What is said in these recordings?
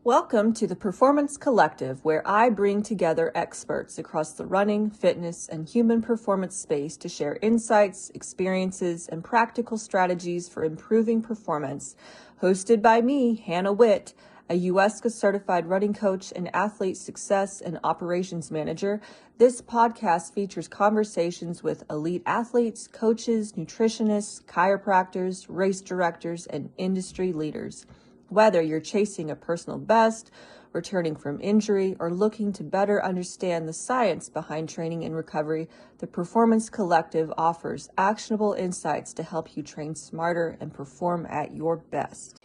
Welcome to the Performance Collective, where I bring together experts across the running, fitness, and human performance space to share insights, experiences, and practical strategies for improving performance. Hosted by me, Hannah Witt, a USCA certified running coach and athlete success and operations manager, this podcast features conversations with elite athletes, coaches, nutritionists, chiropractors, race directors, and industry leaders. Whether you're chasing a personal best, returning from injury, or looking to better understand the science behind training and recovery, the Performance Collective offers actionable insights to help you train smarter and perform at your best.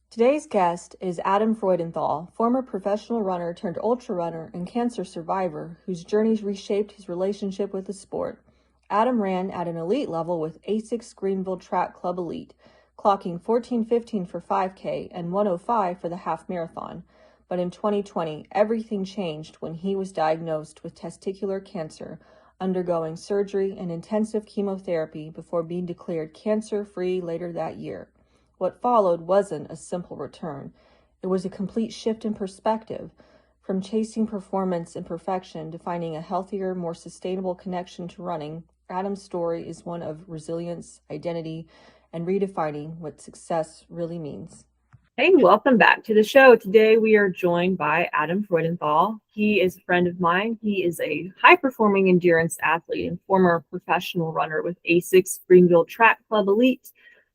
Today's guest is Adam Freudenthal, former professional runner turned ultrarunner and cancer survivor whose journeys reshaped his relationship with the sport. Adam ran at an elite level with ASICS Greenville Track Club Elite, clocking 14:15 for 5K and 1:05 for the half marathon. But in 2020, everything changed when he was diagnosed with testicular cancer, undergoing surgery and intensive chemotherapy before being declared cancer-free later that year. What followed wasn't a simple return. It was a complete shift in perspective, from chasing performance and perfection to finding a healthier, more sustainable connection to running. Adam's story is one of resilience, identity, and redefining what success really means. Hey, welcome back to the show. Today we are joined by Adam Freudenthal. He is a friend of mine. He is a high-performing endurance athlete and former professional runner with ASICS Greenville Track Club Elite,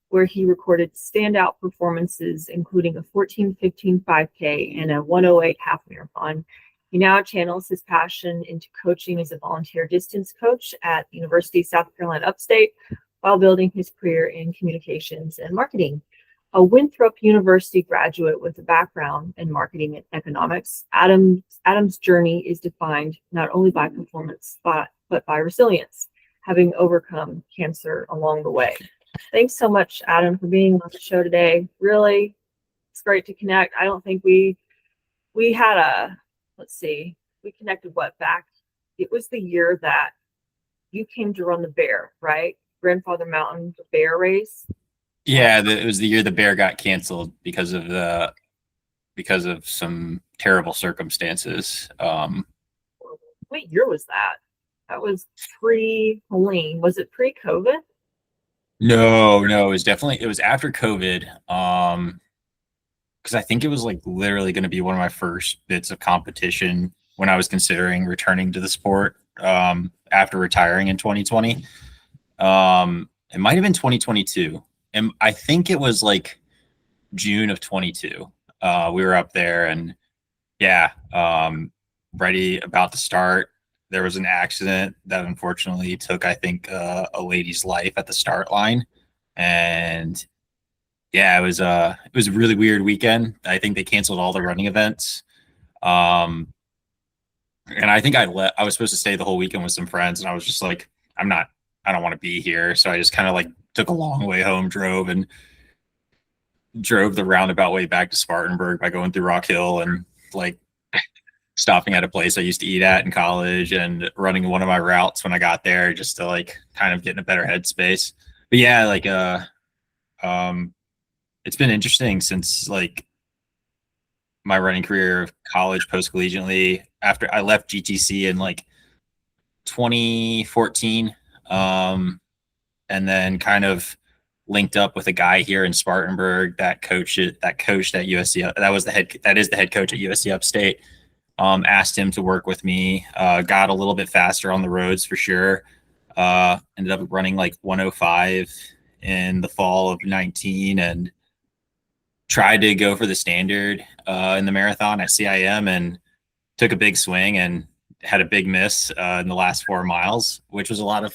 where he recorded standout performances, including a 14:15 5K and a 1:08 half marathon. He now channels his passion into coaching as a volunteer distance coach at the University of South Carolina Upstate, while building his career in communications and marketing. A Winthrop University graduate with a background in marketing and economics, Adam's journey is defined not only by performance, but by resilience, having overcome cancer along the way. Thanks so much, Adam, for being on the show today. Really, it's great to connect. I don't think we had we connected back? It was the year that you came to run the Bear, right? Grandfather Mountain, the Bear race. Yeah, it was the year the Bear got canceled because of some terrible circumstances. What year was that? That was pre-Helene. Was it pre-COVID? No, it was after COVID. Because I think it was like literally going to be one of my first bits of competition when I was considering returning to the sport after retiring in 2020. It might have been 2022, and I think it was like June of 22. We were up there, and ready about to start. There was an accident that unfortunately took, I think, a lady's life at the start line, and it was a really weird weekend. I think they canceled all the running events, and I think I was supposed to stay the whole weekend with some friends, and I was just like, I don't want to be here. So I just kind of like took a long way home, drove the roundabout way back to Spartanburg by going through Rock Hill and like stopping at a place I used to eat at in college and running one of my routes when I got there just to like kind of get in a better headspace. But it's been interesting since like my running career of college post-collegiately after I left GTC in like 2014. And then kind of linked up with a guy here in Spartanburg that coached at USC. That is the head coach at USC Upstate. Asked him to work with me. Got a little bit faster on the roads for sure. Ended up running like 1:05 in the fall of 19 and tried to go for the standard in the marathon at CIM and took a big swing and had a big miss in the last 4 miles, which was a lot of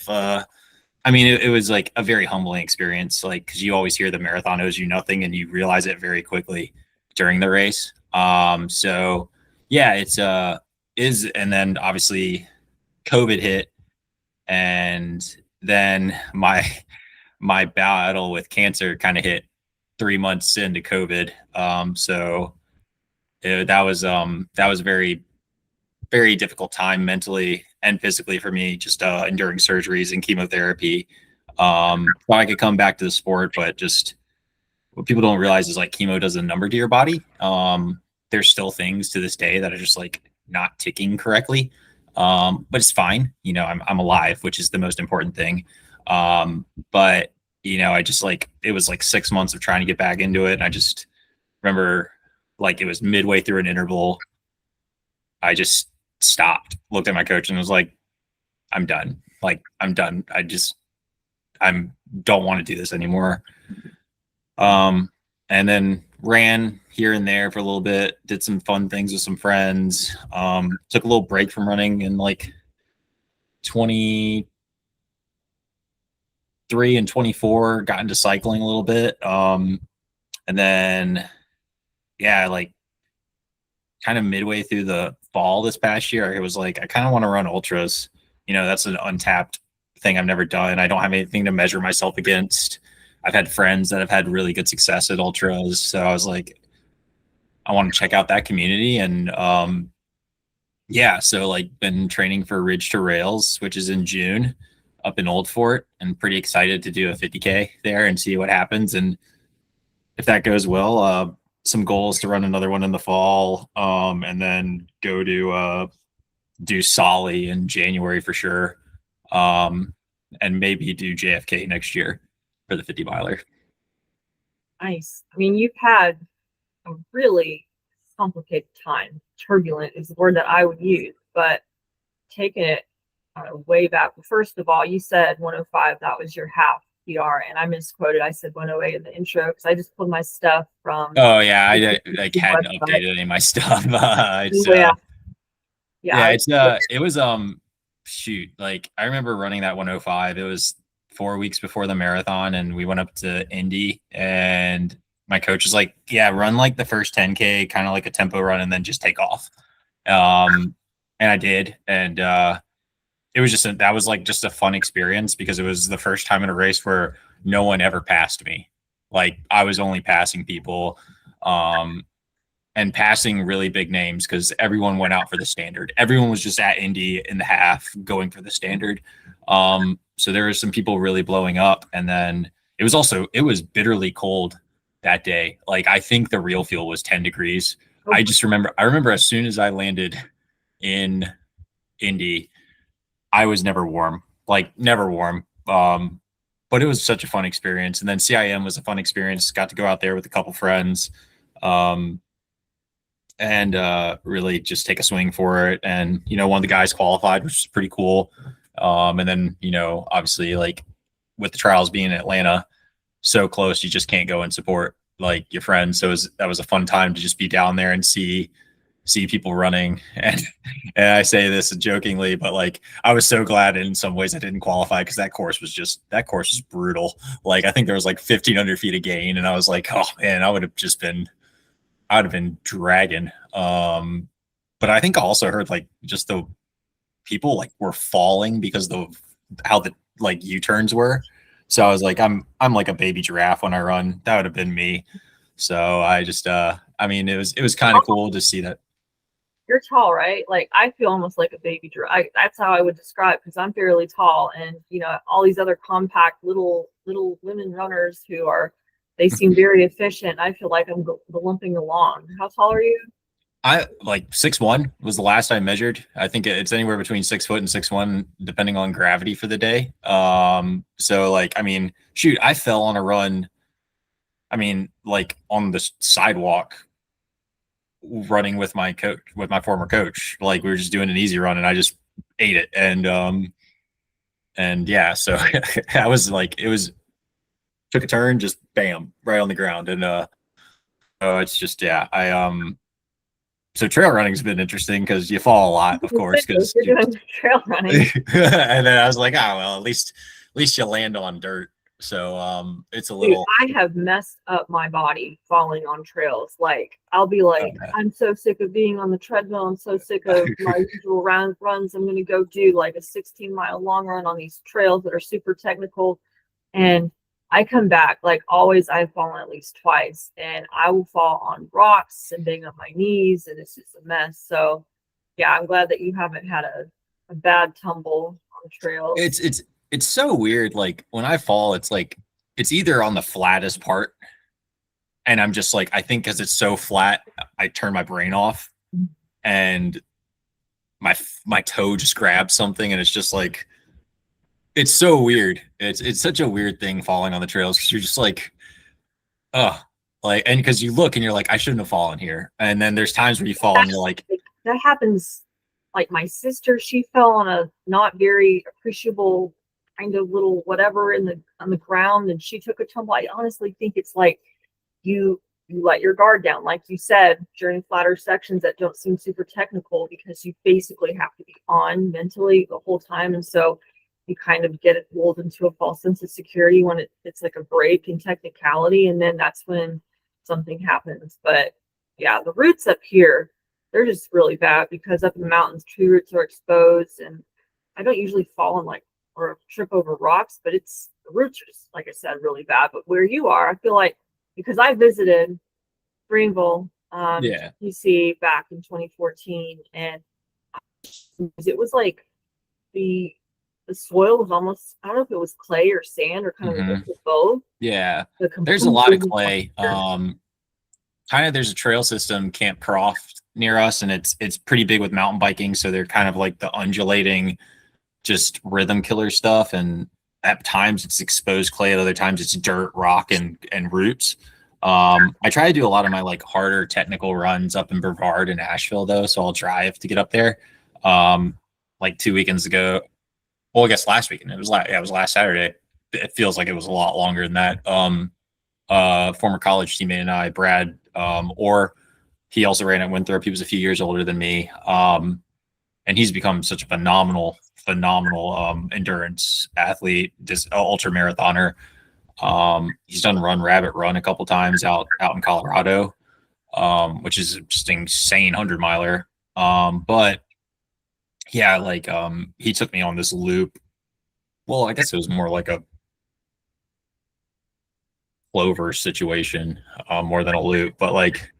it was like a very humbling experience, like because you always hear the marathon owes you nothing and you realize it very quickly during the race. And then obviously COVID hit, and then my battle with cancer kind of hit 3 months into COVID. That was a very, very difficult time mentally and physically for me, just enduring surgeries and chemotherapy. Thought I could come back to the sport, but just what people don't realize is like chemo does a number to your body. there's still things to this day that are just like not ticking correctly. But it's fine. You know, I'm alive, which is the most important thing. But you know, I just like, it was like 6 months of trying to get back into it. And I just remember like it was midway through an interval. I just stopped, looked at my coach and was like, I'm done. Like, I'm done. I'm don't want to do this anymore. And then ran here and there for a little bit, did some fun things with some friends. Took a little break from running in like 23 and 24, got into cycling a little bit. And then, yeah, like kind of midway through the fall this past year, it was like, I kind of want to run ultras. You know, that's an untapped thing I've never done. I don't have anything to measure myself against. I've had friends that have had really good success at ultras. So I was like, I want to check out that community. And yeah, so like been training for Ridge to Rails, which is in June up in Old Fort, and pretty excited to do a 50K there and see what happens. And if that goes well, some goals to run another one in the fall, and then go to do Solly in January for sure, and maybe do JFK next year for the 50 miler. Nice. I mean, you've had a really complicated time. Turbulent is the word that I would use, but taking it way back. First of all, you said 105, that was your half PR, and I misquoted. I said 108 in the intro because I just pulled my stuff from. Oh yeah, I like hadn't updated any of my stuff. It was shoot, like I remember running that 105. It was 4 weeks before the marathon, and we went up to Indy, and my coach was like, yeah, run like the first 10K, kind of like a tempo run, and then just take off. And I did. And it was that was like just a fun experience because it was the first time in a race where no one ever passed me. Like I was only passing people, and passing really big names because everyone went out for the standard. Everyone was just at Indy in the half going for the standard. So there were some people really blowing up. And then it was bitterly cold that day. Like I think the real fuel was 10 degrees. I remember as soon as I landed in Indy, I was never warm, like never warm. But it was such a fun experience. And then CIM was a fun experience. Got to go out there with a couple friends, and really just take a swing for it. And, you know, one of the guys qualified, which was pretty cool. And then, you know, obviously like with the trials being in Atlanta, so close, you just can't go and support like your friends. So that was a fun time to just be down there and see people running. And I say this jokingly, but like I was so glad in some ways I didn't qualify because that course was brutal. Like I think there was like 1,500 feet of gain, and I was like, oh man, I would have been dragging. But I think I also heard like just the people like were falling because of how the like U-turns were. So I was like, I'm like a baby giraffe when I run. That would have been me. So I just I mean it was kind of cool to see that. You're tall, right? Like I feel almost like a baby giraffe. That's how I would describe, because I'm fairly tall, and you know all these other compact little women runners they seem very efficient. I feel like I'm limping along. How tall are you? I like 6'1" was the last I measured. I think it's anywhere between 6 foot and 6'1", depending on gravity for the day. So like, I mean, shoot, I fell on a run. I mean, like on the sidewalk running with my former coach. Like we were just doing an easy run and I just ate it. And yeah, so I was like, took a turn, just bam, right on the ground. And it's just, yeah, so trail running's been interesting because you fall a lot, of course. Because you're doing trail running. And then I was like, well, at least you land on dirt. So it's a little. Dude, I have messed up my body falling on trails. Like I'll be like, okay, I'm so sick of being on the treadmill. I'm so sick of my usual runs. I'm going to go do like a 16-mile long run on these trails that are super technical. And I come back, like always, I've fallen at least twice, and I will fall on rocks and bang up my knees, and it's just a mess. So yeah, I'm glad that you haven't had a bad tumble on trails. It's so weird. Like when I fall, it's like, it's either on the flattest part And I'm just like, I think because it's so flat, I turn my brain off, and my toe just grabs something, and it's just like, it's so weird. It's such a weird thing falling on the trails, because you're just like, oh, like, and because you look and you're like, I shouldn't have fallen here. And then there's times where you fall and you're like, that happens. Like my sister, she fell on a not very appreciable kind of little whatever on the ground, and she took a tumble. I honestly think it's like you let your guard down, like you said, during flatter sections that don't seem super technical, because you basically have to be on mentally the whole time. And so you kind of get it lulled into a false sense of security when it's like a break in technicality, and then that's when something happens. But yeah, the roots up here, they're just really bad, because up in the mountains, tree roots are exposed, and I don't usually fall in or trip over rocks, but the roots are just, like I said, really bad. But where you are, I feel like, because I visited Greenville, yeah, PC back in 2014, and it was like the soil was almost, I don't know if it was clay or sand or kind of a mix of both. yeah. There's a lot of clay. Kind of, there's a trail system, Camp Croft, near us, and it's pretty big with mountain biking. So they're kind of like the undulating, just rhythm killer stuff. And at times it's exposed clay, at other times it's dirt, rock, and roots. I try to do a lot of my like harder technical runs up in Brevard and Asheville though, so I'll drive to get up there. Like 2 weekends ago, well, I guess last weekend, it was last Saturday. It feels like it was a lot longer than that. Former college teammate and I, Brad, or he also ran at Winthrop. He was a few years older than me. And he's become such a phenomenal endurance athlete, this ultra marathoner. He's done Rabbit Run a couple times out in Colorado, which is just an insane 100-miler. But yeah, like, he took me on this loop. Well, I guess it was more like a clover situation, more than a loop, but like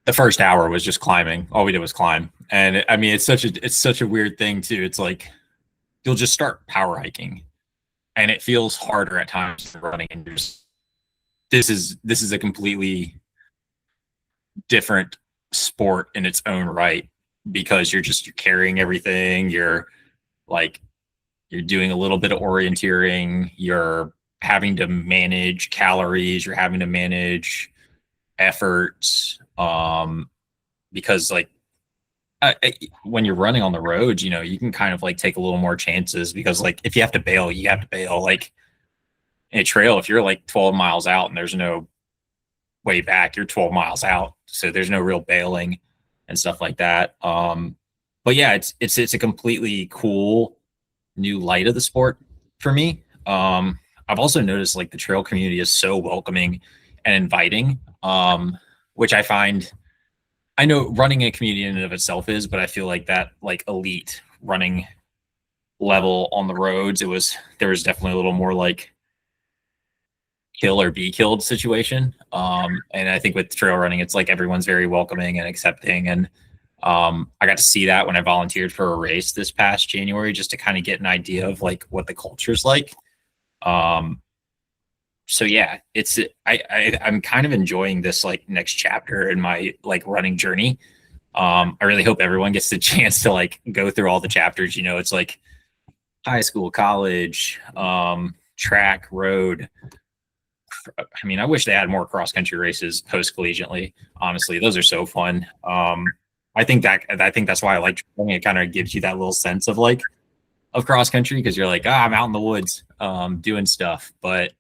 the first hour was just climbing. All we did was climb. And I mean, it's such a weird thing too. It's like, you'll just start power hiking and it feels harder at times than running. And this is a completely different sport in its own right, because you're carrying everything. You're doing a little bit of orienteering. You're having to manage calories. You're having to manage efforts. Because like, when you're running on the roads, you can kind of like take a little more chances, because like if you have to bail, you have to bail. Like in a trail, if you're like 12 miles out and there's no way back, you're 12 miles out. So there's no real bailing and stuff like that. But yeah, it's a completely cool new light of the sport for me. I've also noticed like the trail community is so welcoming and inviting, which I know running a community in and of itself is, but I feel like that like elite running level on the roads, there was definitely a little more like kill or be killed situation. And I think with trail running, it's like everyone's very welcoming and accepting. And I got to see that when I volunteered for a race this past January, just to kind of get an idea of like what the culture's like. So yeah, I'm kind of enjoying this like next chapter in my like running journey. I really hope everyone gets the chance to like go through all the chapters. It's like high school, college, track, road. I mean, I wish they had more cross country races post collegiately. Honestly, those are so fun. I think that's why I like running. It kind of gives you that little sense of like of cross country, because you're like, I'm out in the woods, doing stuff. But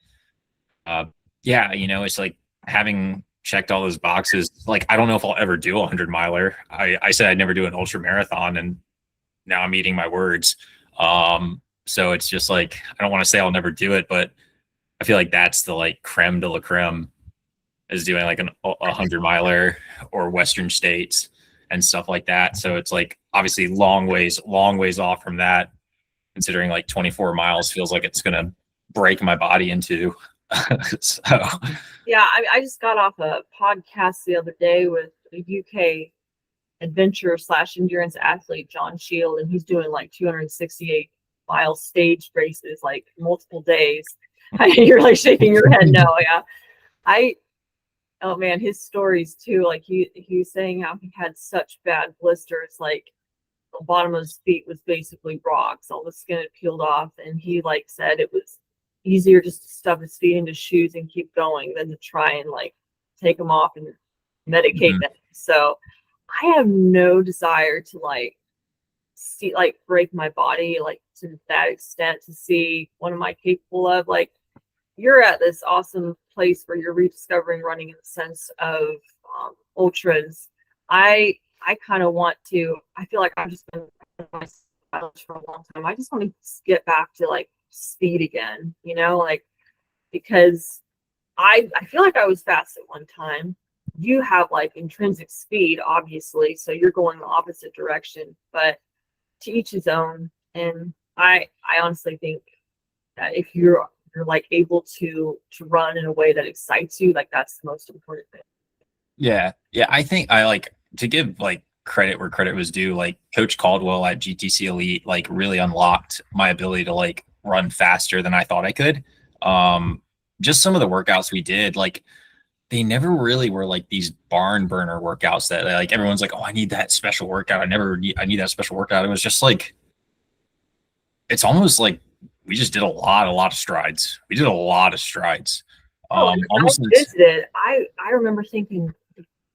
yeah, it's like having checked all those boxes. Like, I don't know if I'll ever do a 100-miler. I said I'd never do an ultra marathon, and now I'm eating my words. So it's just like, I don't want to say I'll never do it, but I feel like that's the like creme de la creme, is doing like a 100-miler or Western States and stuff like that. So it's like obviously long ways off from that, considering like 24 miles feels like it's going to break my body into. So yeah, I just got off a podcast the other day with a UK adventure / endurance athlete, John Shield, and he's doing like 268-mile stage races, like multiple days. You're like shaking your head. No, yeah. Oh man, his stories too. Like he was saying how he had such bad blisters, like the bottom of his feet was basically rocks, all the skin had peeled off, and he like said it was easier just to stuff his feet into shoes and keep going than to try and like take them off and medicate them. So I have no desire to like see like break my body like to that extent to see what am I capable of. Like you're at this awesome place where you're rediscovering running in the sense of ultras. I kind of want to. I feel like I've just been for a long time. I just want to get back to like speed again, you know, like because I feel like I was fast at one time. You have like intrinsic speed, obviously, so you're going the opposite direction, but to each his own. And I honestly think that if you're like able to run in a way that excites you, like that's the most important thing. Yeah. I think I like to give like credit where credit was due. Like Coach Caldwell at GTC Elite like really unlocked my ability to like run faster than I thought I could. Just some of the workouts we did, like they never really were like these barn burner workouts that like everyone's like, oh, I need that special workout. I need that special workout. It was just like, it's almost like we just did a lot of strides. We did a lot of strides. Almost I visited. I remember thinking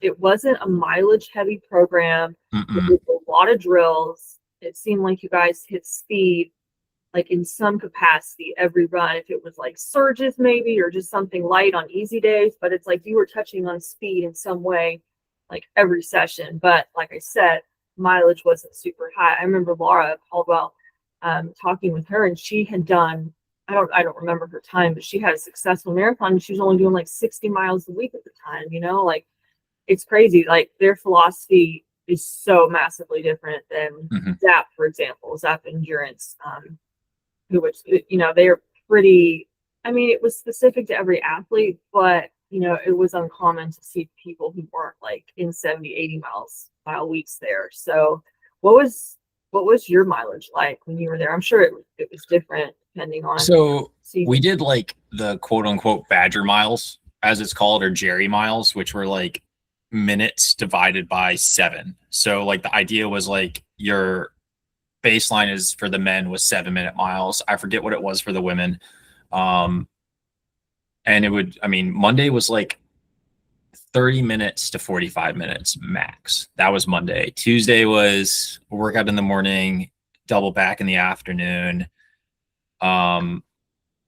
it wasn't a mileage heavy program. It was a lot of drills. It seemed like you guys hit speed like in some capacity every run, if it was like surges maybe or just something light on easy days, but it's like you were touching on speed in some way like every session. But like I said, mileage wasn't super high. I remember Laura Caldwell talking with her, and she had done, I don't remember her time, but she had a successful marathon and she was only doing like 60 miles a week at the time, you know, like it's crazy. Like their philosophy is so massively different than ZAP, for example, ZAP Endurance, which, you know, they're pretty, I mean, it was specific to every athlete, but, you know, it was uncommon to see people who weren't like in 70, 80 mile weeks there. So what was your mileage like when you were there? I'm sure it was different depending on. So we did like the quote unquote Badger miles, as it's called, or Jerry miles, which were like minutes divided by 7. So like the idea was like your baseline is for the men was 7-minute miles. I forget what it was for the women. And it would, I mean, Monday was like 30 minutes to 45 minutes max. That was Monday. Tuesday was a workout in the morning, double back in the afternoon. I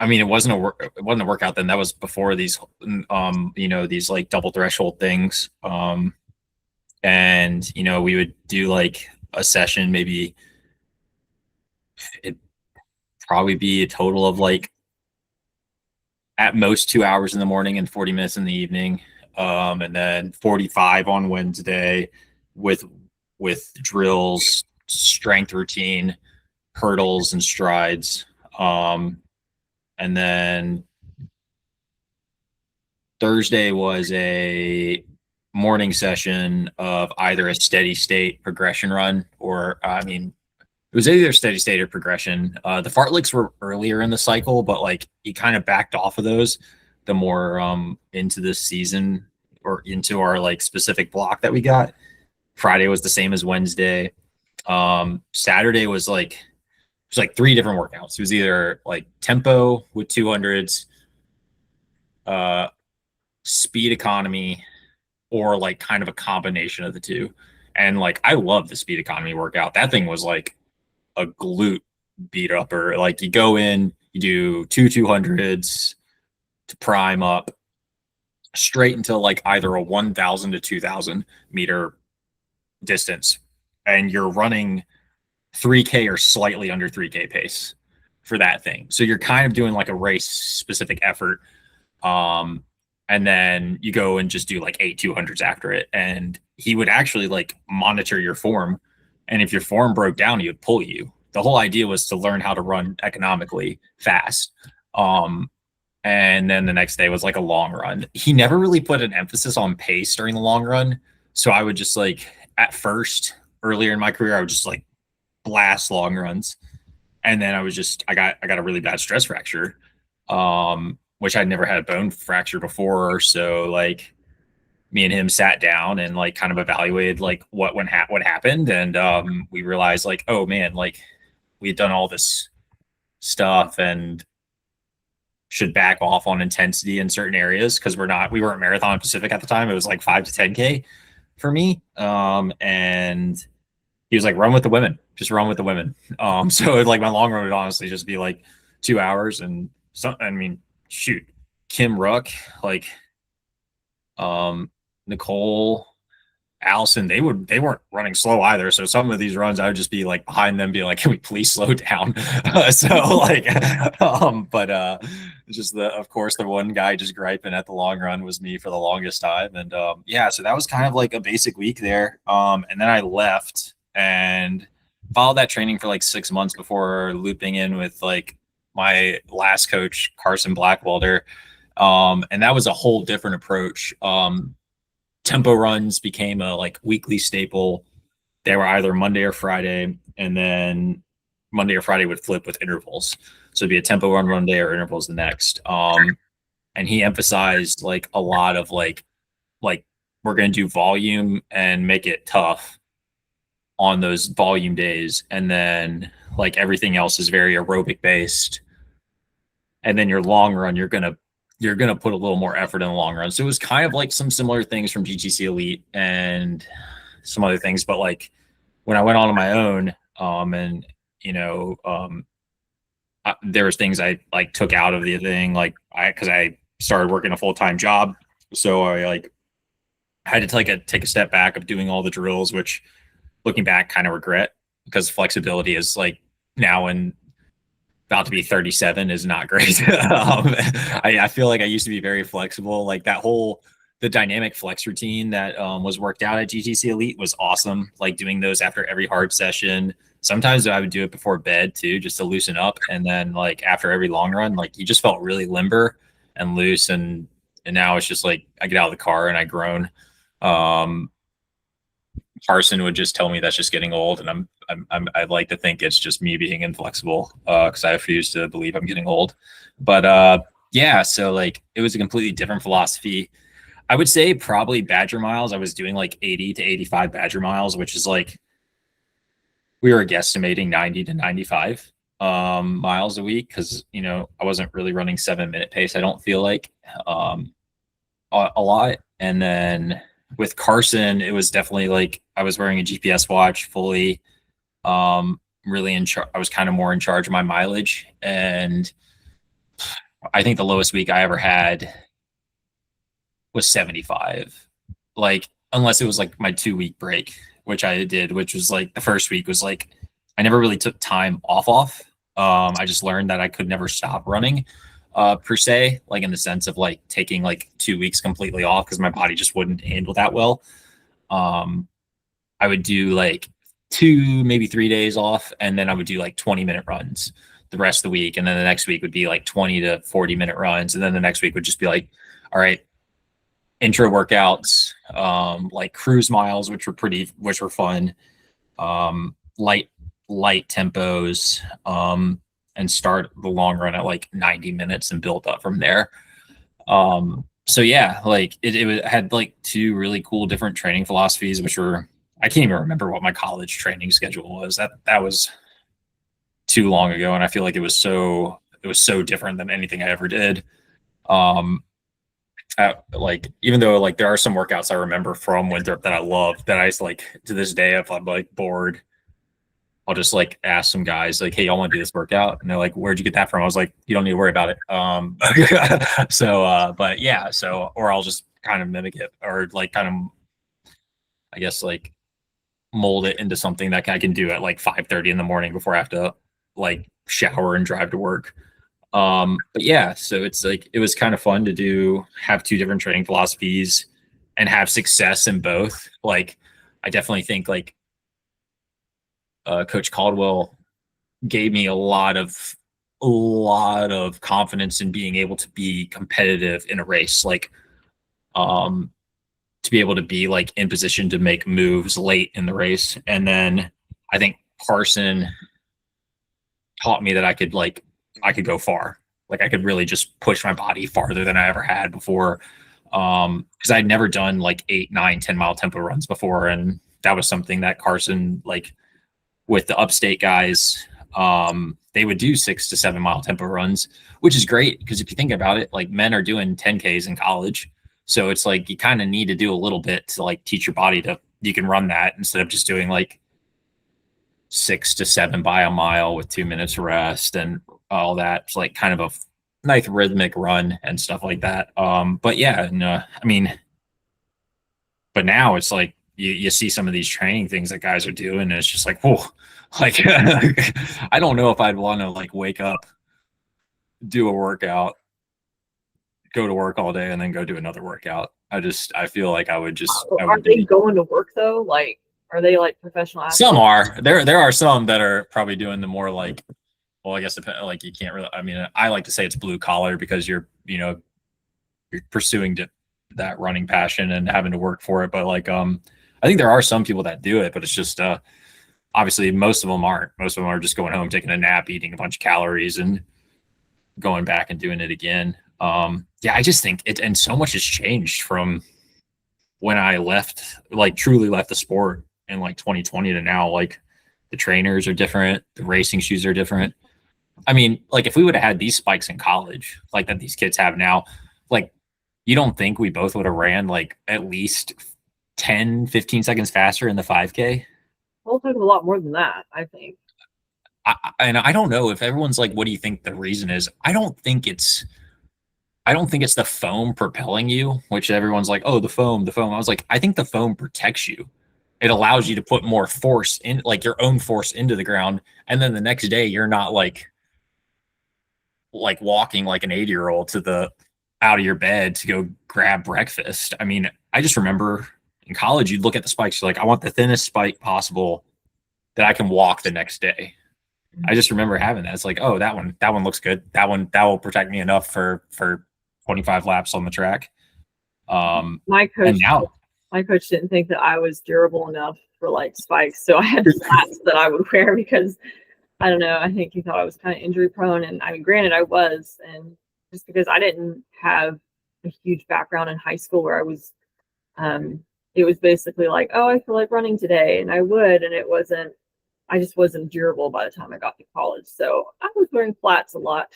mean, it wasn't a workout then. That was before these, you know, these like double threshold things. And, you know, we would do like a session, maybe it'd probably be a total of like at most 2 hours in the morning and 40 minutes in the evening. And then 45 on Wednesday with drills, strength routine, hurdles and strides. And then Thursday was a morning session of either a steady state progression run or, I mean, it was either steady state or progression. The fartleks were earlier in the cycle, but like he kind of backed off of those the more into this season or into our like specific block that we got. Friday was the same as Wednesday. Saturday was like, it was like 3 different workouts. It was either like tempo with 200s, speed economy, or like kind of a combination of the two. And like, I love the speed economy workout. That thing was like a glute beat upper. Like you go in, you do 200s to prime up straight into like either a 1,000 to 2,000 meter distance. And you're running 3K or slightly under 3K pace for that thing. So you're kind of doing like a race specific effort. And then you go and just do like 8 200s after it. And he would actually like monitor your form. And if your form broke down, he would pull you. The whole idea was to learn how to run economically fast. And then the next day was like a long run. He never really put an emphasis on pace during the long run. So I would just like, at first, earlier in my career, I would just like blast long runs. And then I got a really bad stress fracture, which I'd never had a bone fracture before. So like me and him sat down and like kind of evaluated like what happened, and we realized like, oh man, like we had done all this stuff and should back off on intensity in certain areas because we weren't marathon specific at the time. It was like 5 to 10K for me. And he was like, run with the women, just run with the women. So like my long run would honestly just be like 2 hours. And I mean, shoot, Kim Ruck, like Nicole, Allison, they weren't running slow either. So some of these runs, I would just be like behind them, being like, "Can we please slow down?" So like, but just of course, the one guy just griping at the long run was me for the longest time, and yeah, so that was kind of like a basic week there. And then I left and followed that training for like 6 months before looping in with like my last coach, Carson Blackwelder, and that was a whole different approach. Tempo runs became a like weekly staple. They were either Monday or Friday, and then Monday or Friday would flip with intervals. So it'd be a tempo run one day or intervals the next. And he emphasized like a lot of like we're going to do volume and make it tough on those volume days, and then like everything else is very aerobic based. And then your long run, you're gonna put a little more effort in the long run. So it was kind of like some similar things from GTC Elite and some other things. But like when I went on my own, and you know, there was things I like took out of the thing, like because I started working a full-time job, so I like had to take a step back of doing all the drills, which looking back kind of regret, because flexibility is like now in about to be 37 is not great. I feel like I used to be very flexible. Like the dynamic flex routine that was worked out at GTC Elite was awesome. Like doing those after every hard session. Sometimes I would do it before bed too, just to loosen up. And then like after every long run, like you just felt really limber and loose. And now it's just like I get out of the car and I groan. Carson would just tell me that's just getting old, and I'd like to think it's just me being inflexible, because I refuse to believe I'm getting old. But yeah, so like it was a completely different philosophy. I would say probably Badger miles. I was doing like 80 to 85 Badger miles, which is like we were guesstimating 90 to 95 miles a week, because you know I wasn't really running 7-minute pace. I don't feel like a lot. And then with Carson, it was definitely like I was wearing a GPS watch fully, really in charge. I was kind of more in charge of my mileage. And I think the lowest week I ever had was 75. Like, unless it was like my 2-week break, which I did, which was like the first week was like, I never really took time off. I just learned that I could never stop running. Per se, like in the sense of like taking like 2 weeks completely off, because my body just wouldn't handle that well. I would do like 2, maybe 3 days off, and then I would do like 20-minute runs the rest of the week. And then the next week would be like 20 to 40-minute runs. And then the next week would just be like, all right, intro workouts, like cruise miles, which were fun, light tempos, and start the long run at like 90 minutes and build up from there. So yeah, like it had like 2 really cool different training philosophies, which were, I can't even remember what my college training schedule was. That was too long ago. And I feel like it was so different than anything I ever did. Like, even though like there are some workouts I remember from Winthrop that I love, that I like to this day, if I'm like bored, I'll just like ask some guys like, hey, y'all want to do this workout? And they're like, where'd you get that from? I was like, you don't need to worry about it. So, but yeah, so, or I'll just kind of mimic it, or like kind of, I guess, like mold it into something that I can do at like 5:30 in the morning before I have to like shower and drive to work. But yeah, so it's like, it was kind of fun to have 2 different training philosophies and have success in both. Like, I definitely think like, Coach Caldwell gave me a lot of confidence in being able to be competitive in a race, like, to be able to be like in position to make moves late in the race. And then I think Carson taught me that I could go far. Like I could really just push my body farther than I ever had before. Because I'd never done like 8, 9, 10-mile tempo runs before. And that was something that Carson, like with the upstate guys, they would do 6 to 7-mile tempo runs, which is great. Because if you think about it, like men are doing 10Ks in college. So it's like you kind of need to do a little bit to like teach your body to, you can run that instead of just doing like 6 to 7 by a mile with 2 minutes rest and all that. It's like kind of a nice rhythmic run and stuff like that. But yeah, and I mean, but now it's like you see some of these training things that guys are doing, and it's just like, whoa, like I don't know if I'd want to like wake up, do a workout, go to work all day, and then go do another workout. I feel like I would just. Are they going to work though? Like, are they like professional athletes? Some are. There are some that are probably doing the more like, well, I guess like you can't really. I mean, I like to say it's blue collar because you're pursuing that running passion and having to work for it. But like, I think there are some people that do it, but it's just obviously most of them aren't. Most of them are just going home, taking a nap, eating a bunch of calories, and going back and doing it again. Yeah, I just think it, and so much has changed from when I left, like truly left the sport in like 2020 to now. Like the trainers are different, the racing shoes are different. I mean, like if we would have had these spikes in college, like that these kids have now, like you don't think we both would have ran like at least 10, 15 seconds faster in the 5K? We'll talk a lot more than that, I think. And I don't know if everyone's like, what do you think the reason is? I don't think it's the foam propelling you, which everyone's like, oh, the foam. I was like, I think the foam protects you. It allows you to put more force in, like your own force into the ground. And then the next day you're not like walking like an 80-year-old to the out of your bed to go grab breakfast. I mean, I just remember in college, you'd look at the spikes, you're like, I want the thinnest spike possible that I can walk the next day. I just remember having that. It's like, oh, that one looks good. That will protect me enough for 25 laps on the track. My coach didn't think that I was durable enough for like spikes, so I had flats that I would wear because I don't know. I think he thought I was kind of injury prone, and I mean, granted, I was, and just because I didn't have a huge background in high school where I was, it was basically like, oh, I feel like running today, and I would, and I just wasn't durable by the time I got to college. So I was wearing flats a lot.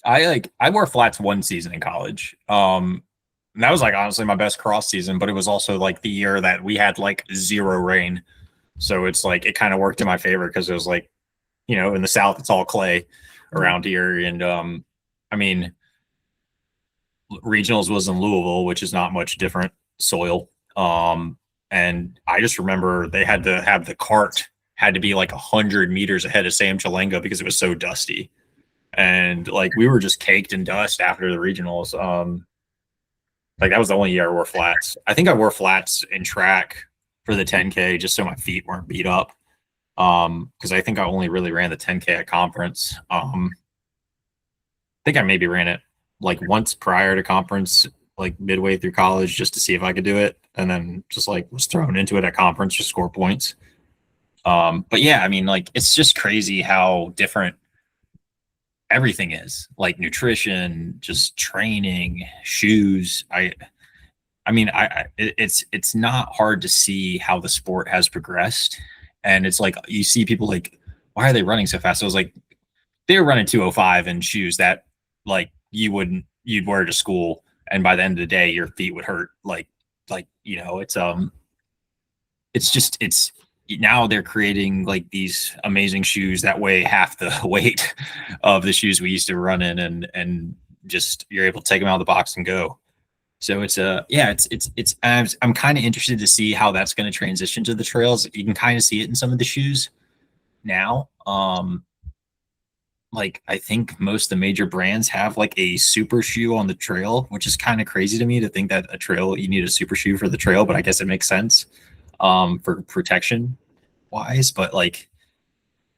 I wore flats one season in college. And that was like honestly my best cross season, but it was also like the year that we had like 0 rain. So it's like it kind of worked in my favor because it was like, in the South, it's all clay around here. And I mean, regionals was in Louisville, which is not much different soil. And I just remember they had to have the cart had to be like 100 meters ahead of Sam Chalenga because it was so dusty. And like we were just caked in dust after the regionals. Like that was the only year I wore flats. I think I wore flats in track for the 10K just so my feet weren't beat up. Because I think I only really ran the 10K at conference. I think I maybe ran it like once prior to conference, like midway through college, just to see if I could do it, and then just like was thrown into it at conference to score points. But yeah, I mean, like it's just crazy how different everything is, like nutrition, just training, shoes. It's not hard to see how the sport has progressed. And it's like, you see people like, why are they running so fast? So I was like, they're running 205 in shoes that like you'd wear to school. And by the end of the day, your feet would hurt. It's now they're creating like these amazing shoes that weigh half the weight of the shoes we used to run in, and just you're able to take them out of the box and go. So I'm kind of interested to see how that's going to transition to the trails. You can kind of see it in some of the shoes now. Like I think most of the major brands have like a super shoe on the trail, which is kind of crazy to me to think that a trail, you need a super shoe for the trail, but I guess it makes sense for protection wise. But like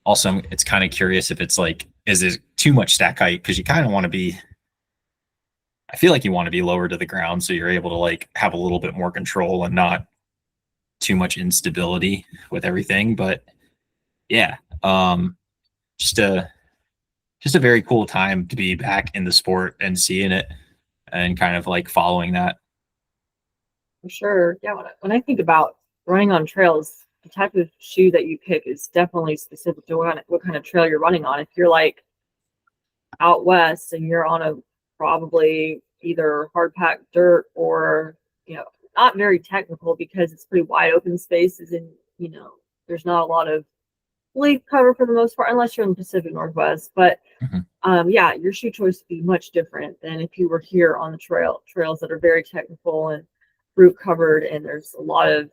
also it's kind of curious if it's like, is it too much stack height? Because you kind of want to be, I feel like you want to be lower to the ground so you're able to like have a little bit more control and not too much instability with everything. But yeah, just a very cool time to be back in the sport and seeing it. and kind of like following that. For sure. Yeah. When I think about running on trails, the type of shoe that you pick is definitely specific to what kind of trail you're running on. If you're like out west and you're on a probably either hard packed dirt or, not very technical because it's pretty wide open spaces and, there's not a lot of leaf cover for the most part, unless you're in the Pacific Northwest. But yeah, your shoe choice would be much different than if you were here on the trails that are very technical and root covered, and there's a lot of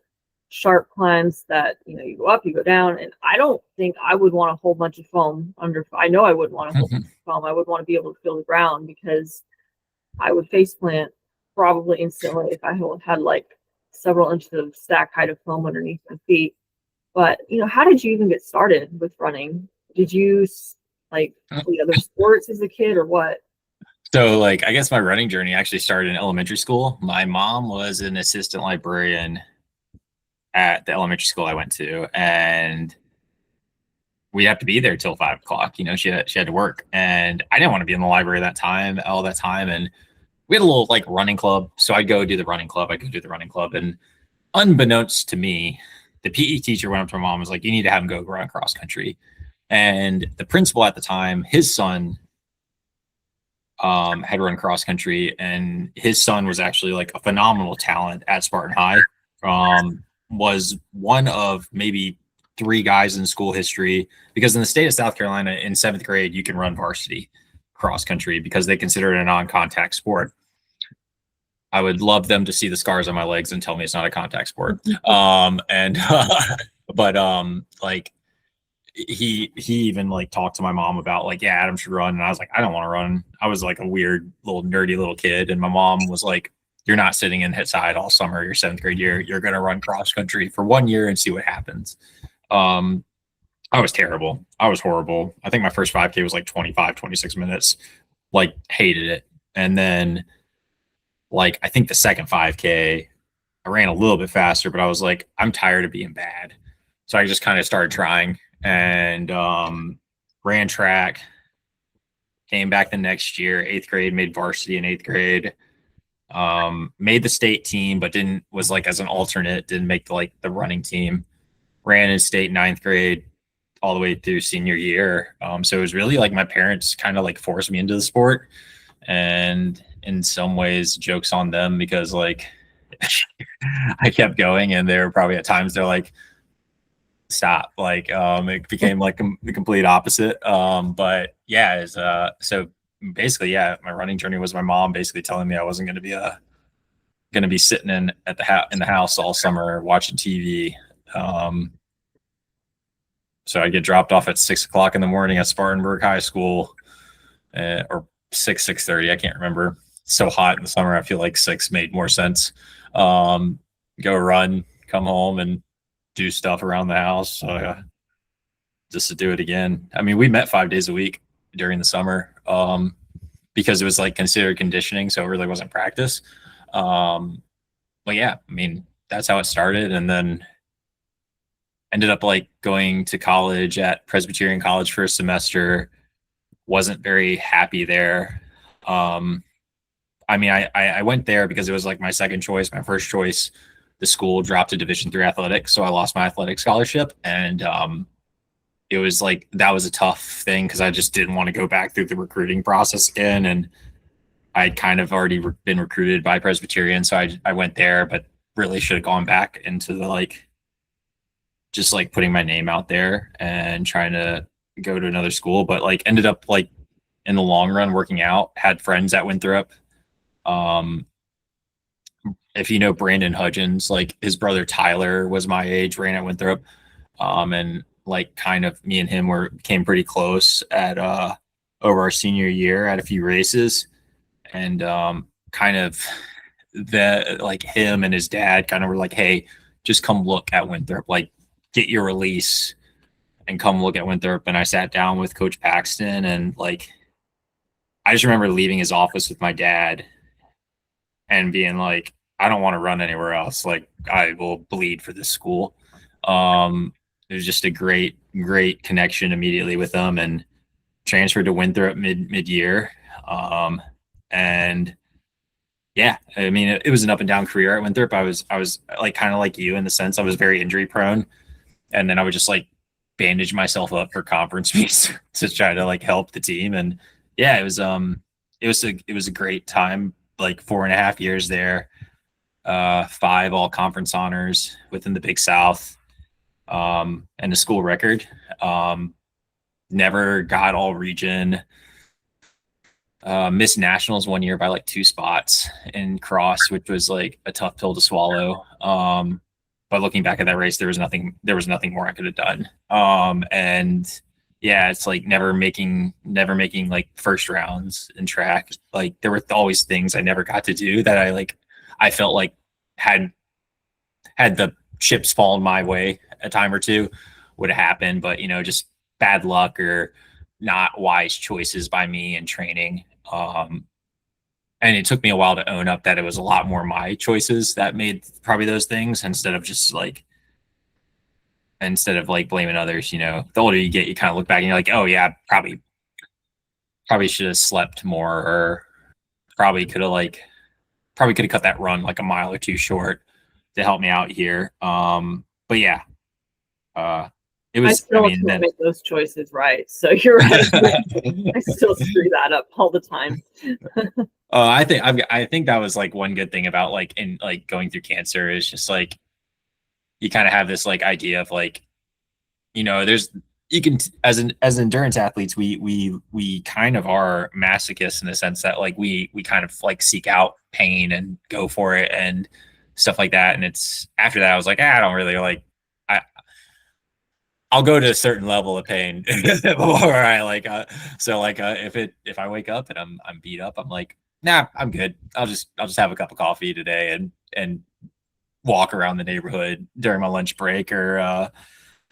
sharp climbs that you go up, you go down, and I don't think I would want a whole bunch of foam under. I know I wouldn't want a whole bunch of foam. I would want to be able to feel the ground because I would face plant probably instantly if I had like several inches of stack height of foam underneath my feet. But how did you even get started with running? Did you like play other sports as a kid or what? So like, I guess my running journey actually started in elementary school. My mom was an assistant librarian at the elementary school I went to, and we have to be there till 5 o'clock. She had to work, and I didn't want to be in the library all that time. And we had a little like running club. So I'd go do the running club. And unbeknownst to me, the PE teacher went up to my mom and was like, you need to have him go run cross country. And the principal at the time, his son had run cross country, and his son was actually like a phenomenal talent at Spartan High. Was one of maybe 3 guys in school history, because in the state of South Carolina in 7th grade, you can run varsity cross country because they consider it a non-contact sport. I would love them to see the scars on my legs and tell me it's not a contact sport. Like he even like talked to my mom about like, yeah, Adam should run. And I was like, I don't want to run. I was like a weird little nerdy little kid. And my mom was like, you're not sitting in hit side all summer, your 7th grade year. You're going to run cross country for 1 year and see what happens. I was terrible. I was horrible. I think my first 5K was like 26 minutes, like hated it. And then like, I think the second 5K, I ran a little bit faster, but I was like, I'm tired of being bad. So I just kind of started trying and ran track, came back the next year, 8th grade, made varsity in 8th grade, made the state team, but was like as an alternate, didn't make the running team, ran in state 9th grade all the way through senior year. So it was really like my parents kind of like forced me into the sport, and in some ways jokes on them because like I kept going, and they were probably at times they're like, stop. Like it became like the complete opposite. But yeah, so basically, yeah, my running journey was my mom basically telling me I wasn't going to be sitting in the house all summer watching TV. So I'd get dropped off at 6 o'clock in the morning at Spartanburg High School, or 6:30. I can't remember. It's so hot in the summer. I feel like 6 made more sense. Go run, come home, and do stuff around the house. Just to do it again. I mean, we met 5 days a week during the summer because it was like considered conditioning, so it really wasn't practice. But yeah, I mean, that's how it started, and then ended up like going to college at Presbyterian College for a semester. Wasn't very happy there. I mean, I went there because it was like my second choice. My first choice, the school dropped to Division III athletics, so I lost my athletic scholarship, and it was like that was a tough thing because I just didn't want to go back through the recruiting process again, and I'd kind of already been recruited by Presbyterian, so I went there, but really should have gone back into the like just like putting my name out there and trying to go to another school, but like ended up like in the long run working out, had friends at Winthrop. If you know Brandon Hudgens, like his brother Tyler was my age, ran at Winthrop. And like kind of me and him became pretty close at over our senior year at a few races. And kind of like him and his dad kind of were like, hey, just come look at Winthrop, like get your release and come look at Winthrop. And I sat down with Coach Paxton, and like I just remember leaving his office with my dad and being like, I don't want to run anywhere else. Like I will bleed for this school. It was just a great connection immediately with them, and transferred to Winthrop mid-year. And Yeah, I mean, it was an up and down career. I went through. I was like kind of like you in the sense I was very injury prone, and then I would just like bandage myself up for conference weeks to try to like help the team. And yeah, it was a great time. Like 4.5 years there, 5 all conference honors within the Big South, and a school record. Um, Never got all region. Missed nationals 1 year by like 2 spots in cross, which was like a tough pill to swallow. But looking back at that race, there was nothing more I could have done. And yeah, it's like never making like first rounds in track. Like there were always things I never got to do that I felt like had the chips fallen my way a time or two would have happened, but just bad luck or not wise choices by me in training. And it took me a while to own up that it was a lot more my choices that made probably those things instead of blaming others. The older you get, you kind of look back and you're like, oh yeah, probably should have slept more, or probably could have cut that run like a mile or two short to help me out here. But yeah, it was. I still make those choices right. So you're right. I still screw that up all the time. I think that was like one good thing about like in like going through cancer is just like you kind of have this like idea of like there's you can as endurance athletes we kind of are masochists in the sense that like we kind of like seek out pain and go for it and stuff like that. And it's after that I was like, I don't really like I'll go to a certain level of pain before I if I wake up and I'm beat up, I'm like, nah, I'm good. I'll just have a cup of coffee today and walk around the neighborhood during my lunch break, or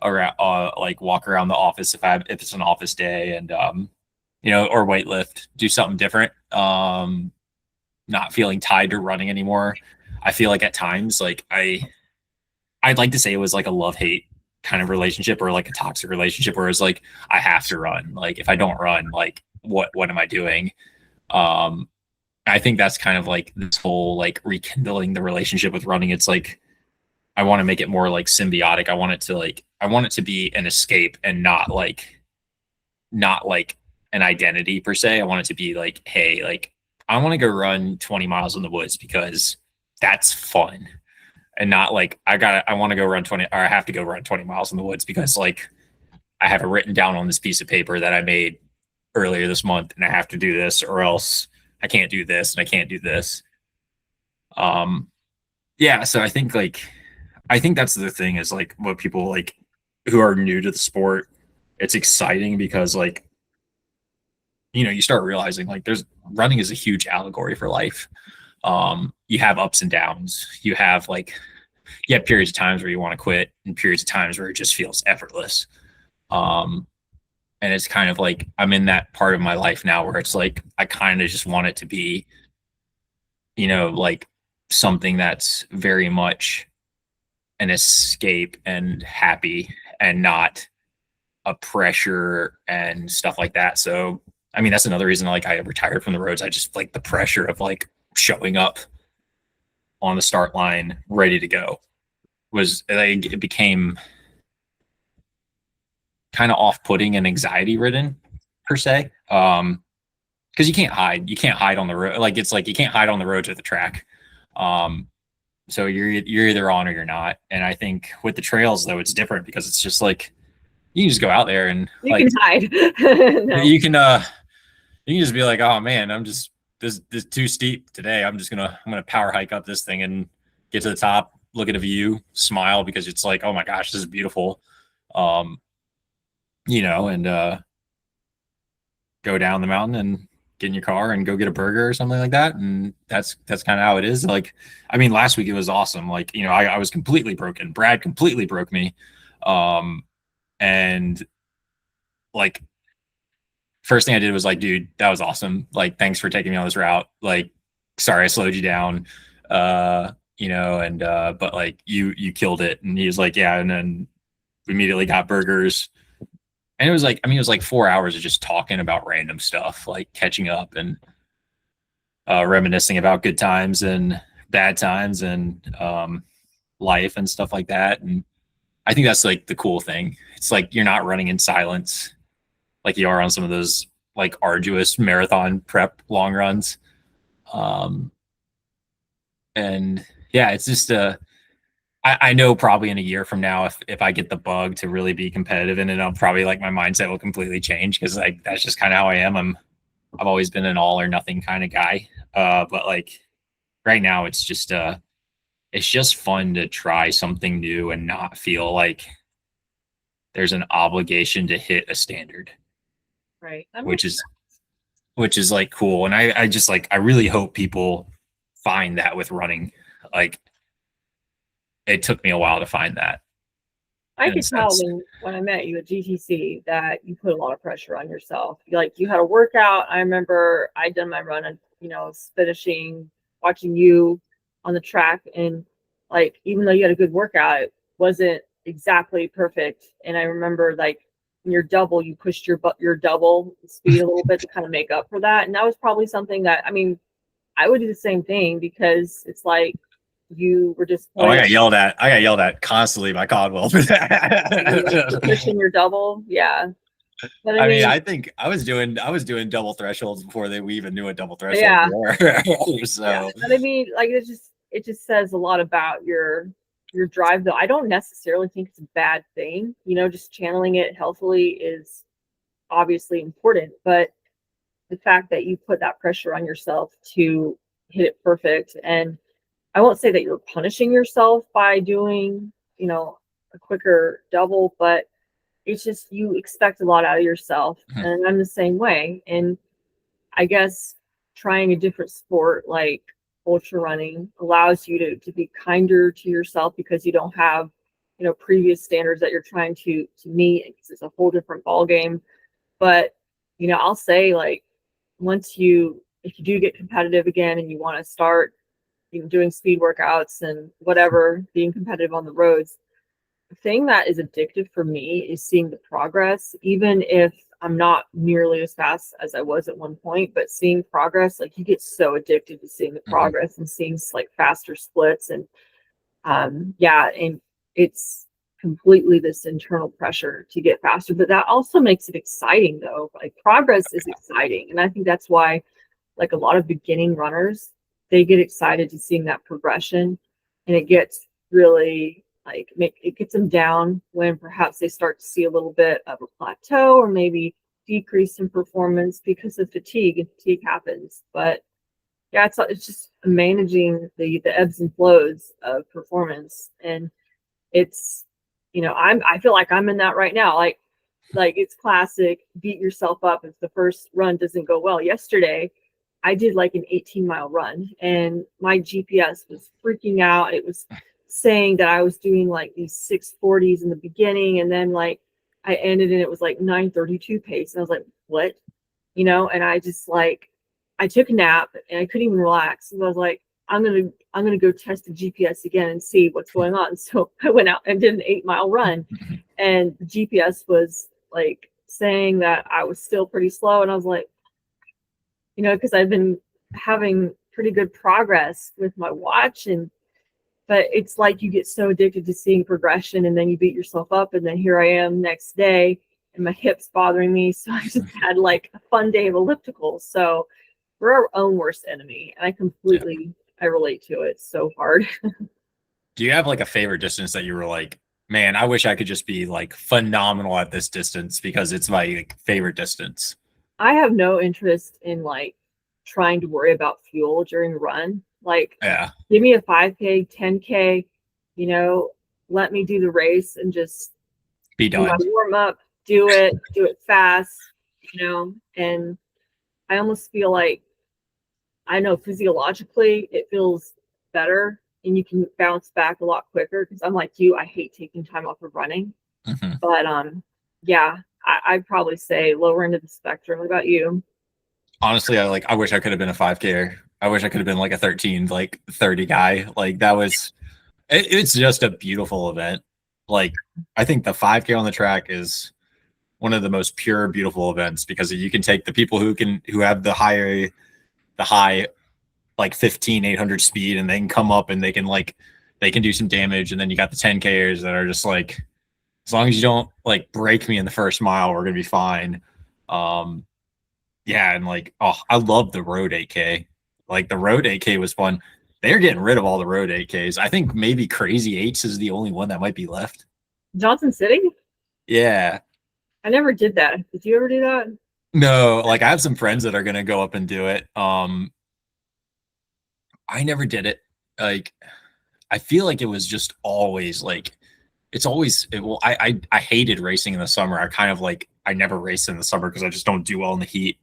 like walk around the office if it's an office day, and or weightlift, do something different. Not feeling tied to running anymore. I feel like at times like I'd like to say it was like a love-hate kind of relationship, or like a toxic relationship where it's like I have to run. Like if I don't run, like what am I doing? I think that's kind of like this whole like rekindling the relationship with running. It's like I want to make it more like symbiotic. I want it to be an escape and not like an identity per se. I want it to be like, hey, like I want to go run 20 miles in the woods because that's fun. And not like I want to go run 20, or I have to go run 20 miles in the woods because like I have it written down on this piece of paper that I made earlier this month, and I have to do this or else I can't do this and I can't do this. Yeah, so I think that's the thing is like what people like who are new to the sport, it's exciting because like you start realizing like there's running is a huge allegory for life. You have ups and downs. You have periods of times where you want to quit and periods of times where it just feels effortless. And it's kind of like I'm in that part of my life now where it's like I kind of just want it to be like something that's very much an escape and happy and not a pressure and stuff like that. So I mean that's another reason like I retired from the roads. I just like the pressure of like showing up on the start line ready to go was like it became kind of off-putting and anxiety ridden per se, because you can't hide on the road. Like it's like you can't hide on the roads with the track. So you're either on or you're not. And I think with the trails though it's different because it's just like you can just go out there and you can hide. No. You can just be like, oh man, I'm just this too steep today. I'm gonna power hike up this thing and get to the top, look at a view, smile because it's like, oh my gosh, this is beautiful. And go down the mountain and get in your car and go get a burger or something like that. And that's kind of how it is. Like, I mean, last week it was awesome. Like, I was completely broken. Brad completely broke me. And like, first thing I did was like, dude, that was awesome. Like, thanks for taking me on this route. Like, sorry, I slowed you down. But like you killed it. And he was like, yeah. And then we immediately got burgers. And it was like, I mean, it was like 4 hours of just talking about random stuff, like catching up. And reminiscing about good times and bad times and life and stuff like that. And I think that's like the cool thing. It's like you're not running in silence like you are on some of those like arduous marathon prep long runs. And yeah, it's just I know probably in a year from now, if I get the bug to really be competitive in it, I'll probably like my mindset will completely change because like that's just kind of how I am. I've always been an all or nothing kind of guy. But like right now it's just fun to try something new and not feel like there's an obligation to hit a standard. Right. Which is like cool. And I just like I really hope people find that with running. Like it took me a while to find that. I could tell when I met you at GTC that you put a lot of pressure on yourself. Like you had a workout. I remember I'd done my run and, finishing, watching you on the track. And like, even though you had a good workout, it wasn't exactly perfect. And I remember like in your double, you pushed your double speed a little bit to kind of make up for that. And that was probably something that, I mean, I would do the same thing because it's like, you were just I got yelled at constantly by Caldwell for that. Pushing your double. Yeah. But I mean, I think I was doing double thresholds before we even knew what double thresholds were. So yeah. But I mean, like it just says a lot about your drive though. I don't necessarily think it's a bad thing. Just channeling it healthily is obviously important, but the fact that you put that pressure on yourself to hit it perfect, and I won't say that you're punishing yourself by doing, a quicker double, but it's just you expect a lot out of yourself. Mm-hmm. And I'm the same way. And I guess trying a different sport like ultra running allows you to be kinder to yourself because you don't have, previous standards that you're trying to meet. It's a whole different ball game. But, I'll say like if you do get competitive again and you want to start doing speed workouts and whatever, being competitive on the roads, the thing that is addictive for me is seeing the progress, even if I'm not nearly as fast as I was at one point, but seeing progress, like you get so addicted to seeing the progress and seeing like faster splits. And and it's completely this internal pressure to get faster, but that also makes it exciting though. Like progress is exciting. And I think that's why like a lot of beginning runners, they get excited to seeing that progression, and it gets really like it gets them down when perhaps they start to see a little bit of a plateau or maybe decrease in performance because of fatigue, and fatigue happens. But yeah, it's just managing the ebbs and flows of performance, and it's I feel like I'm in that right now. Like it's classic beat yourself up if the first run doesn't go well. Yesterday I did like an 18-mile run and my GPS was freaking out. It was saying that I was doing like these 640s in the beginning, and then like I ended and it was like 932 pace. And I was like, what? And I just like I took a nap and I couldn't even relax. And I was like, I'm gonna go test the GPS again and see what's going on. So I went out and did an 8-mile run, and the GPS was like saying that I was still pretty slow, and I was like, because I've been having pretty good progress with my watch, but it's like you get so addicted to seeing progression, and then you beat yourself up, and then here I am next day and my hip's bothering me. So I just had like a fun day of ellipticals. So we're our own worst enemy, and I relate to it so hard. Do you have like a favorite distance that you were like, man, I wish I could just be like phenomenal at this distance because it's my like, favorite distance? I have no interest in like trying to worry about fuel during a run. Like, give me a 5K, 10K, let me do the race and just be done. Warm up, do it fast, and I almost feel like, I know physiologically it feels better and you can bounce back a lot quicker because I'm like you, I hate taking time off of running. Mm-hmm. But I'd probably say lower end of the spectrum. What about you? Honestly, I wish I could have been a 5K. I wish I could have been like a 13, like 30 guy. Like that was, it's just a beautiful event. Like I think the 5K on the track is one of the most pure, beautiful events because you can take the people who have the high like 800 speed, and they can come up and they can do some damage. And then you got the 10Kers that are just like, as long as you don't like break me in the first mile, we're gonna be fine. Yeah, and like, oh, I love the road 8K. Like the road 8K was fun. They're getting rid of all the road 8Ks. I think maybe Crazy Eights is the only one that might be left. Johnson City? Yeah. I never did that. Did you ever do that? No, like I have some friends that are gonna go up and do it. I never did it. Like, I feel like it was just always like, it's always well. I hated racing in the summer. I kind of like, I never race in the summer because I just don't do well in the heat.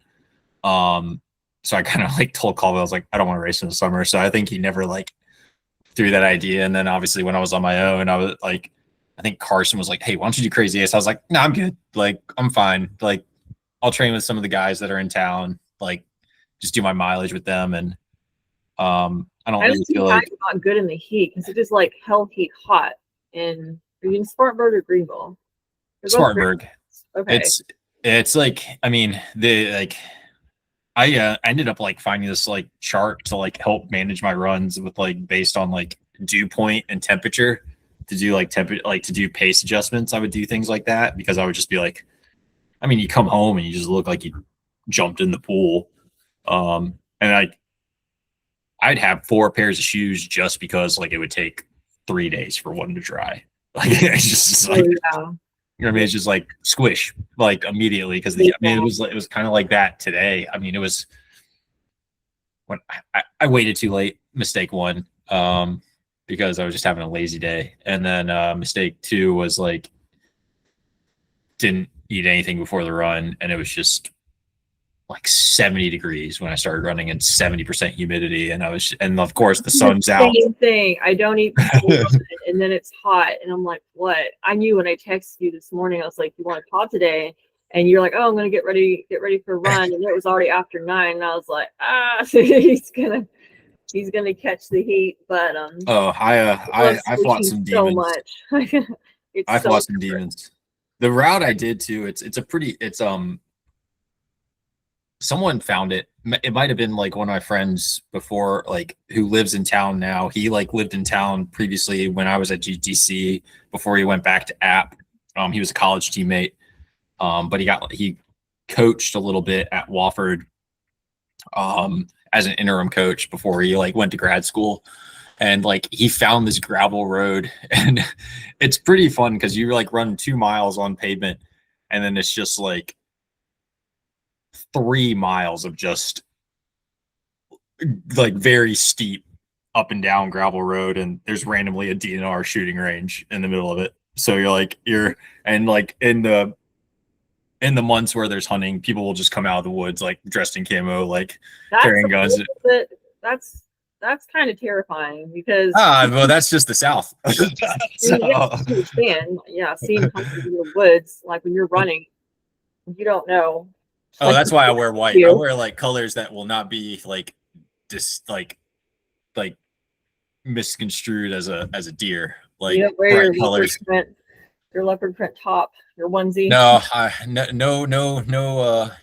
So I kind of like told Colville, I was like, I don't want to race in the summer. So I think he never like threw that idea. And then obviously when I was on my own, I was like, I think Carson was like, hey, why don't you do Crazy Ace? I was like, no, I'm good. Like, I'm fine. Like, I'll train with some of the guys that are in town, like just do my mileage with them. And I don't really feel like not good in the heat because it is like hell heat hot in, are you in Spartanburg or Greenville? Spartanburg. Okay. It's like, I mean, I ended up like finding this like chart to like help manage my runs with like based on like dew point and temperature to do like to do pace adjustments. I would do things like that because I would just be like, I mean, you come home and you just look like you jumped in the pool. And I'd have 4 pairs of shoes just because like it would take 3 days for one to dry. Like it's just like, you know what I mean? It's just like squish like immediately because I mean it was kind of like that today. I mean, it was when I waited too late. Mistake 1, because I was just having a lazy day, and then mistake 2 was like didn't eat anything before the run, and it was just like 70 degrees when I started running and 70% humidity, and of course the sun's out. Same thing. I don't eat and then it's hot, and I'm like, what? I knew when I texted you this morning, I was like, you want to pod today? And you're like, oh, I'm gonna get ready for a run, and it was already after 9, and I was like, he's gonna catch the heat. But I fought some demons so much. I fought some demons. The route I did too, it's someone found it. It might have been like one of my friends before, like who lives in town now. He like lived in town previously when I was at GTC before he went back to App. He was a college teammate, but he coached a little bit at Wofford as an interim coach before he like went to grad school. And like he found this gravel road, and it's pretty fun because you like run 2 miles on pavement, and then it's just like 3 miles of just like very steep up and down gravel road, and there's randomly a DNR shooting range in the middle of it. So and like in the months where there's hunting, people will just come out of the woods like dressed in camo, like carrying guns. That's kind of terrifying because well, that's just the South. seeing hunters in the woods, like when you're running, you don't know. Oh, that's why I wear white. I wear like colors that will not be like just like misconstrued as a deer. Like bright colors. Your leopard print top, your onesie.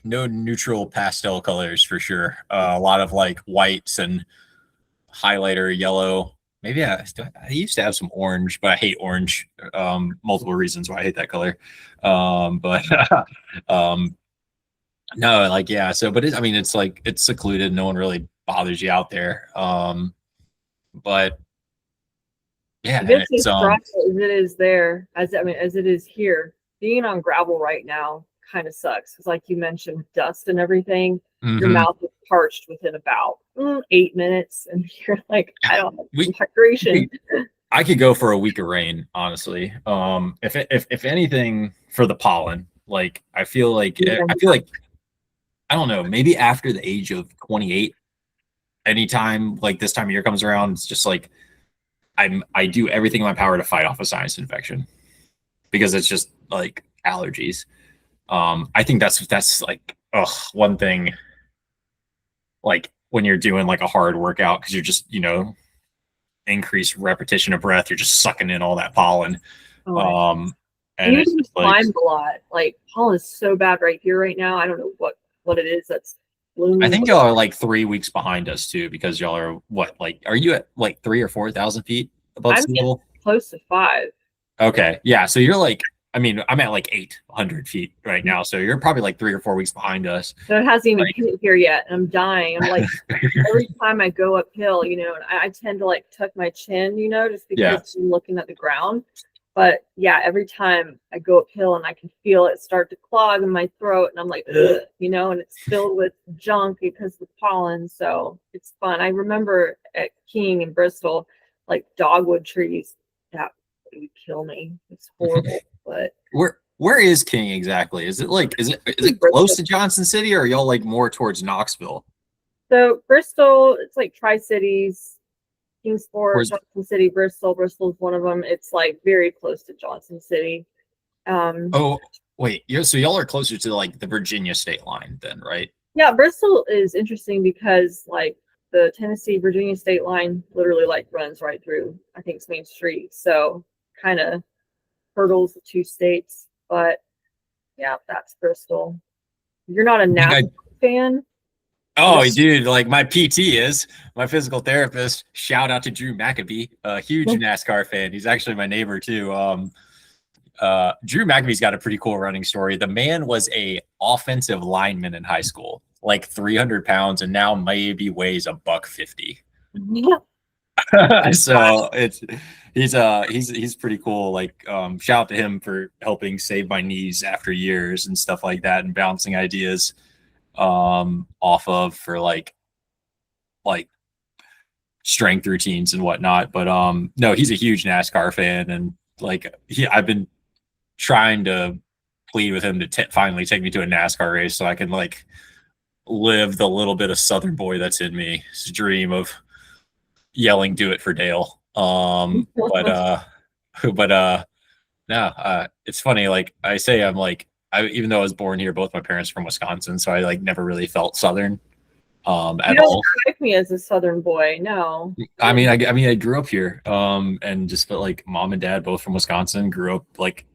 No neutral pastel colors for sure. A lot of like whites and highlighter yellow. Maybe I used to have some orange, but I hate orange. Multiple reasons why I hate that color. But no, like, yeah. So, but I mean, it's like, it's secluded. No one really bothers you out there. But yeah, it's dry as it is there, as it is here. Being on gravel right now kind of sucks because, like you mentioned, dust and everything. Mm-hmm. Your mouth is parched within about 8 minutes, and you're like, I don't have hydration. I could go for a week of rain, honestly. If anything, for the pollen. Like, I feel like I don't know, maybe after the age of 28, anytime like this time of year comes around, it's just like I do everything in my power to fight off a sinus infection because it's just like allergies. I think that's like one thing, like when you're doing like a hard workout, because you're just, increased repetition of breath, you're just sucking in all that pollen. And it's climbed a lot. Like pollen is so bad right here right now. I don't know what it is that's I think y'all are like 3 weeks behind us too, because y'all are what, like, are you at like 3,000 or 4,000 feet above sea level? Close to 5. Okay. Yeah. So you're like, I mean, I'm at like 800 feet right now. So you're probably like 3 or 4 weeks behind us. So it hasn't even Like, hit here yet. And I'm dying. I'm like, every time I go uphill, you know, and I tend to like tuck my chin, you know, just because I'm looking at the ground. But yeah, every time I go uphill and I can feel it start to clog in my throat, and I'm like, ugh, you know, and it's filled with junk because of the pollen. So it's fun. I remember at King in Bristol, like dogwood trees, that would kill me. It's horrible. But where is King exactly? Is it close to Johnson City, or are y'all like more towards Knoxville? So Bristol, it's like Tri-Cities. Kingsport, Where's Johnson City, Bristol. Bristol's one of them. It's like very close to Johnson City. Oh, wait, so y'all are closer to like the Virginia state line then, right? Yeah, Bristol is interesting because like the Tennessee Virginia state line literally like runs right through, I think it's Main Street. So kind of hurdles the two states. But yeah, that's Bristol. You're not a NASCAR fan? Oh, dude, like my PT is my physical therapist. Shout out to Drew McAbee, a huge NASCAR fan. He's actually my neighbor too. Drew McAbee's got a pretty cool running story. The man was a offensive lineman in high school, like 300 pounds, and now maybe weighs $150. So he's pretty cool. Like, shout out to him for helping save my knees after years and stuff like that, and bouncing ideas off of for like strength routines and whatnot. But no, he's a huge NASCAR fan, and like I've been trying to plead with him to finally take me to a NASCAR race so I can like live the little bit of Southern boy that's in me. It's a dream of yelling "Do it for Dale." But no, it's funny. Like I say, I'm like, even though I was born here, both my parents are from Wisconsin, so I like never really felt Southern at all. Like me as a Southern boy, no. I mean, I grew up here, and just felt like mom and dad both from Wisconsin. Grew up like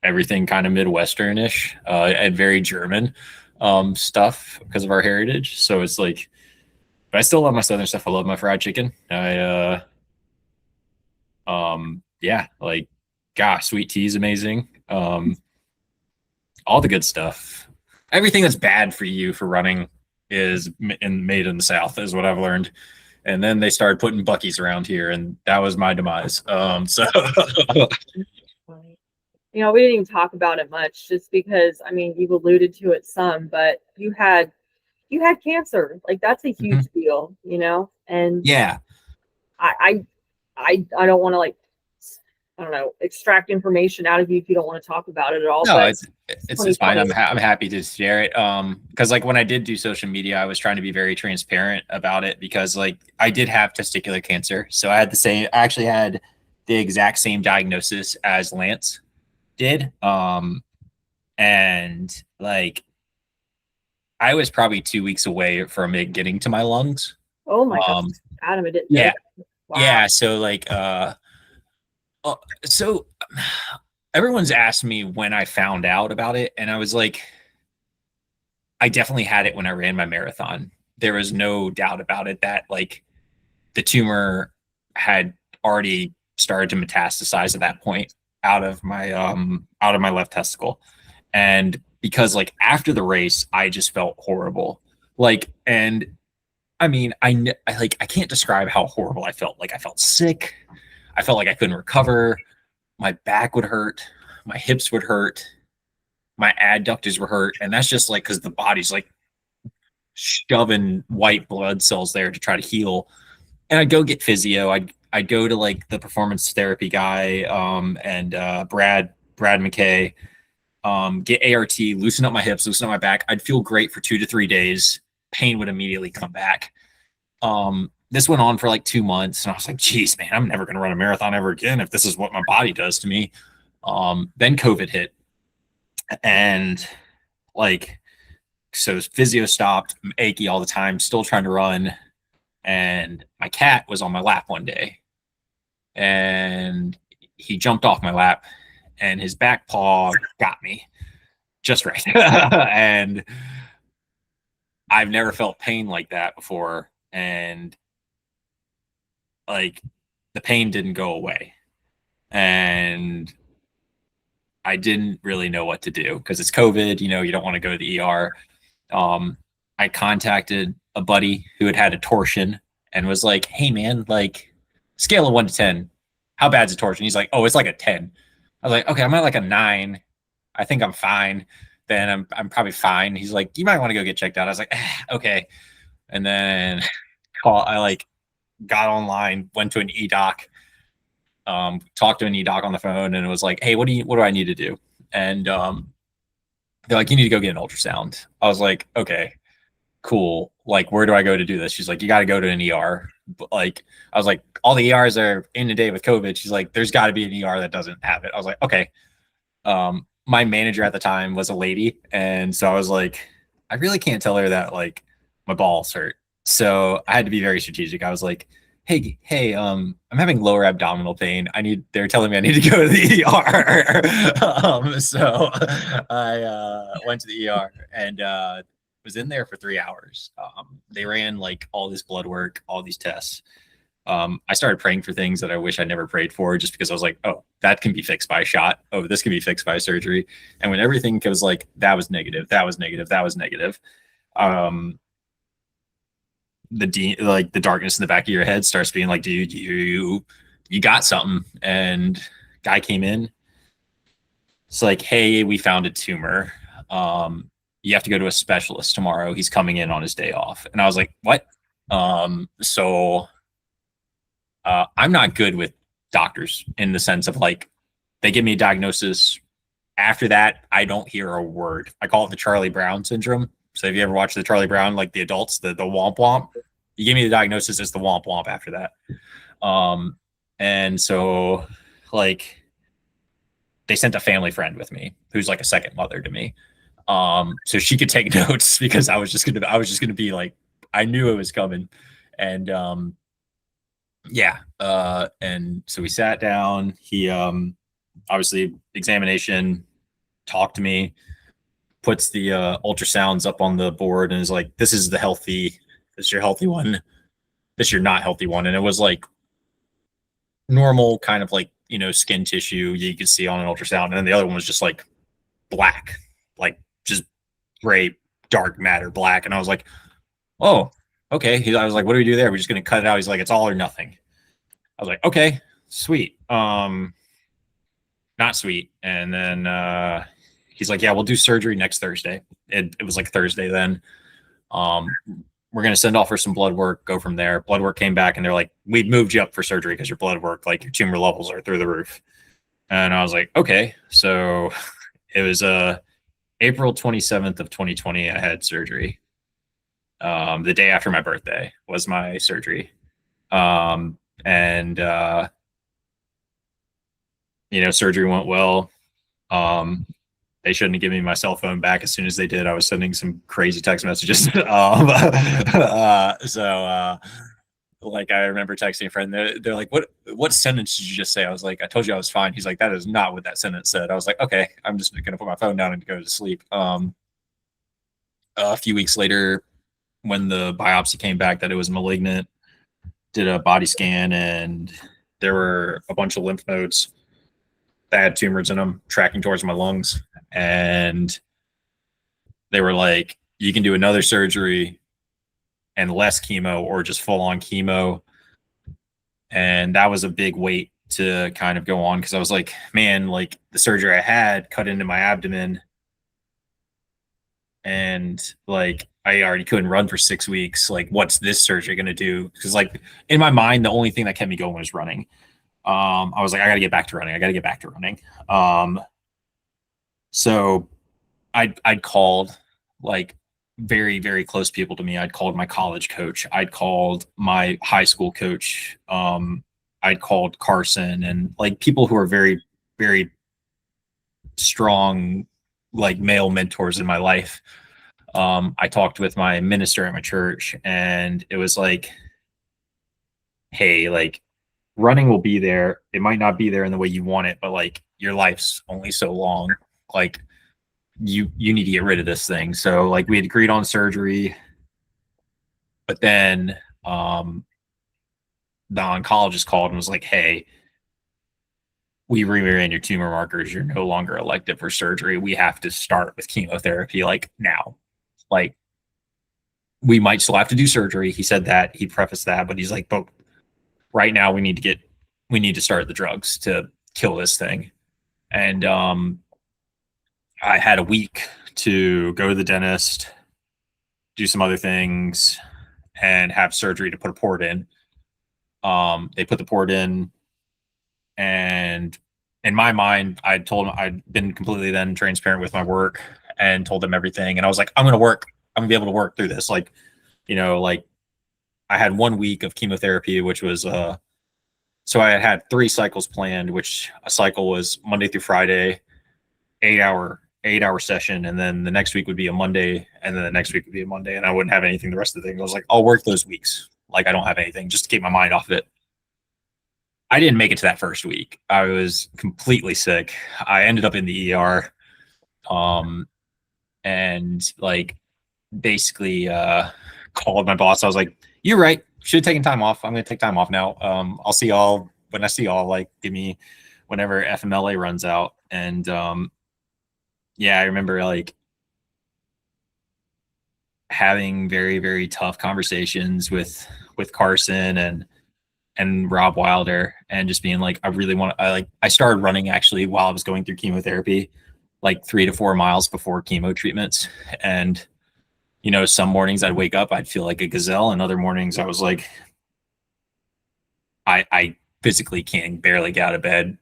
everything kind of Midwestern-ish, and very German stuff because of our heritage. So it's like, but I still love my Southern stuff. I love my fried chicken. Yeah, like, gosh, sweet tea is amazing. All the good stuff. Everything that's bad for you for running is made in the South, is what I've learned. And then they started putting Buc-ee's around here, and that was my demise. So you know, we didn't even talk about it much, just because I mean you've alluded to it some, but you had cancer. Like that's a huge deal, you know. And yeah, I don't want to like, I don't know, extract information out of you if you don't want to talk about it at all. No, but it's fine. I'm happy to share it. Because like when I did do social media, I was trying to be very transparent about it, because like I did have testicular cancer. So I actually had the exact same diagnosis as Lance did. And like I was probably 2 weeks away from it getting to my lungs. Oh my gosh, Adam, it didn't. Yeah. Wow. Yeah. So like, so everyone's asked me when I found out about it, and I was like, I definitely had it when I ran my marathon. There was no doubt about it that like the tumor had already started to metastasize at that point out of my left testicle. And because like after the race, I just felt horrible. Like, and I mean, I can't describe how horrible I felt. Like I felt sick. I felt like I couldn't recover. My back would hurt. My hips would hurt. My adductors were hurt. And that's just like, because the body's like shoving white blood cells there to try to heal. And I'd go get physio. I'd go to like the performance therapy guy, and Brad McKay, get ART, loosen up my hips, loosen up my back. I'd feel great for 2 to 3 days. Pain would immediately come back. This went on for like 2 months, and I was like, geez, man, I'm never going to run a marathon ever again if this is what my body does to me. Then COVID hit, and like, so physio stopped. I'm achy all the time, still trying to run. And my cat was on my lap one day, and he jumped off my lap, and his back paw got me. just right. And I've never felt pain like that before. And like the pain didn't go away. And I didn't really know what to do because it's COVID, you know, you don't want to go to the ER. I contacted a buddy who had a torsion and was like, hey man, like scale of 1 to 10, how bad's a torsion? He's like, oh, it's like a 10. I was like, okay, I'm at like a 9. I think I'm fine. Then I'm probably fine. He's like, you might want to go get checked out. I was like, okay. And then I like got online, went to an e-doc, talked to an e-doc on the phone, and it was like, hey, what do I need to do? And they're like, you need to go get an ultrasound. I was like, okay, cool. Like, where do I go to do this? She's like, you got to go to an ER. But like, I was like, all the ERs are inundated with COVID. She's like, there's got to be an ER that doesn't have it. I was like, okay. My manager at the time was a lady, and so I was like, I really can't tell her that like my balls hurt. So I had to be very strategic. I was like, hey, I'm having lower abdominal pain. They're telling me I need to go to the ER. So I went to the ER and was in there for 3 hours. They ran like all this blood work, all these tests. I started praying for things that I wish I never prayed for, just because I was like, oh, that can be fixed by a shot. Oh, this can be fixed by surgery. And when everything was like, that was negative, that was negative, that was negative. Like the darkness in the back of your head starts being like, dude, you got something. And guy came in. It's like, hey, we found a tumor. You have to go to a specialist tomorrow. He's coming in on his day off. And I was like, what? So I'm not good with doctors in the sense of like, they give me a diagnosis. After that, I don't hear a word. I call it the Charlie Brown syndrome. So have you ever watched the Charlie Brown, like the adults, the womp womp? You give me the diagnosis, it's the womp womp after that. And so like they sent a family friend with me who's like a second mother to me. So she could take notes because I was just gonna be like, I knew it was coming. And yeah. And so we sat down. He obviously examination, talked to me, puts the ultrasounds up on the board and is like, this is your healthy one, this is your not healthy one. And it was like normal kind of like, you know, skin tissue you could see on an ultrasound. And then the other one was just like black, like just gray, dark matter, black. And I was like, oh, okay. I was like, what do we do there? We're just going to cut it out. He's like, it's all or nothing. I was like, okay, sweet. Not sweet. And then he's like, yeah, we'll do surgery next Thursday. It was like Thursday then. We're going to send off for some blood work, go from there. Blood work came back and they're like, we've moved you up for surgery because your blood work, like your tumor levels are through the roof. And I was like, okay. So it was April 27th of 2020. I had surgery. The day after my birthday was my surgery. And you know, surgery went well. They shouldn't have given me my cell phone back as soon as they did. I was sending some crazy text messages. Like I remember texting a friend. They're like, "What sentence did you just say?" I was like, "I told you I was fine." He's like, "That is not what that sentence said." I was like, "Okay, I'm just gonna put my phone down and go to sleep." A few weeks later, when the biopsy came back that it was malignant, did a body scan and there were a bunch of lymph nodes that had tumors in them tracking towards my lungs. And they were like, you can do another surgery and less chemo or just full on chemo. And that was a big weight to kind of go on because I was like, man, like the surgery I had cut into my abdomen and like I already couldn't run for 6 weeks. Like, what's this surgery going to do? Because like in my mind, the only thing that kept me going was running. I was like, I got to get back to running. So I'd called like very, very close people to me. I'd called my college coach. I'd called my high school coach. I'd called Carson and like people who are very, very strong, like male mentors in my life. I talked with my minister at my church and it was like, hey, like running will be there. It might not be there in the way you want it, but like your life's only so long. Like you need to get rid of this thing. So like we had agreed on surgery, but then the oncologist called and was like, hey, we reran your tumor markers. You're no longer elective for surgery. We have to start with chemotherapy like now. Like we might still have to do surgery. He said that, he prefaced that, but he's like, but right now we need to start the drugs to kill this thing. And I had a week to go to the dentist, do some other things, and have surgery to put a port in. They put the port in, and in my mind, I told them I'd been completely then transparent with my work and told them everything. And I was like, I'm going to work. I'm going to be able to work through this. Like, you know, like I had 1 week of chemotherapy, which was, so I had 3 cycles planned, which a cycle was Monday through Friday, 8-hour session. And then the next week would be a Monday. And then the next week would be a Monday. And I wouldn't have anything the rest of the thing. I was like, I'll work those weeks. Like I don't have anything just to keep my mind off of it. I didn't make it to that first week. I was completely sick. I ended up in the ER. And like basically called my boss. I was like, you're right. Should have taken time off. I'm going to take time off now. I'll see y'all when I see y'all, like give me whenever FMLA runs out. And yeah, I remember like having very, very tough conversations with Carson and Rob Wilder, and just being like, I started running actually while I was going through chemotherapy, like 3 to 4 miles before chemo treatments. And, you know, some mornings I'd wake up, I'd feel like a gazelle. And other mornings I was like, I physically can't barely get out of bed,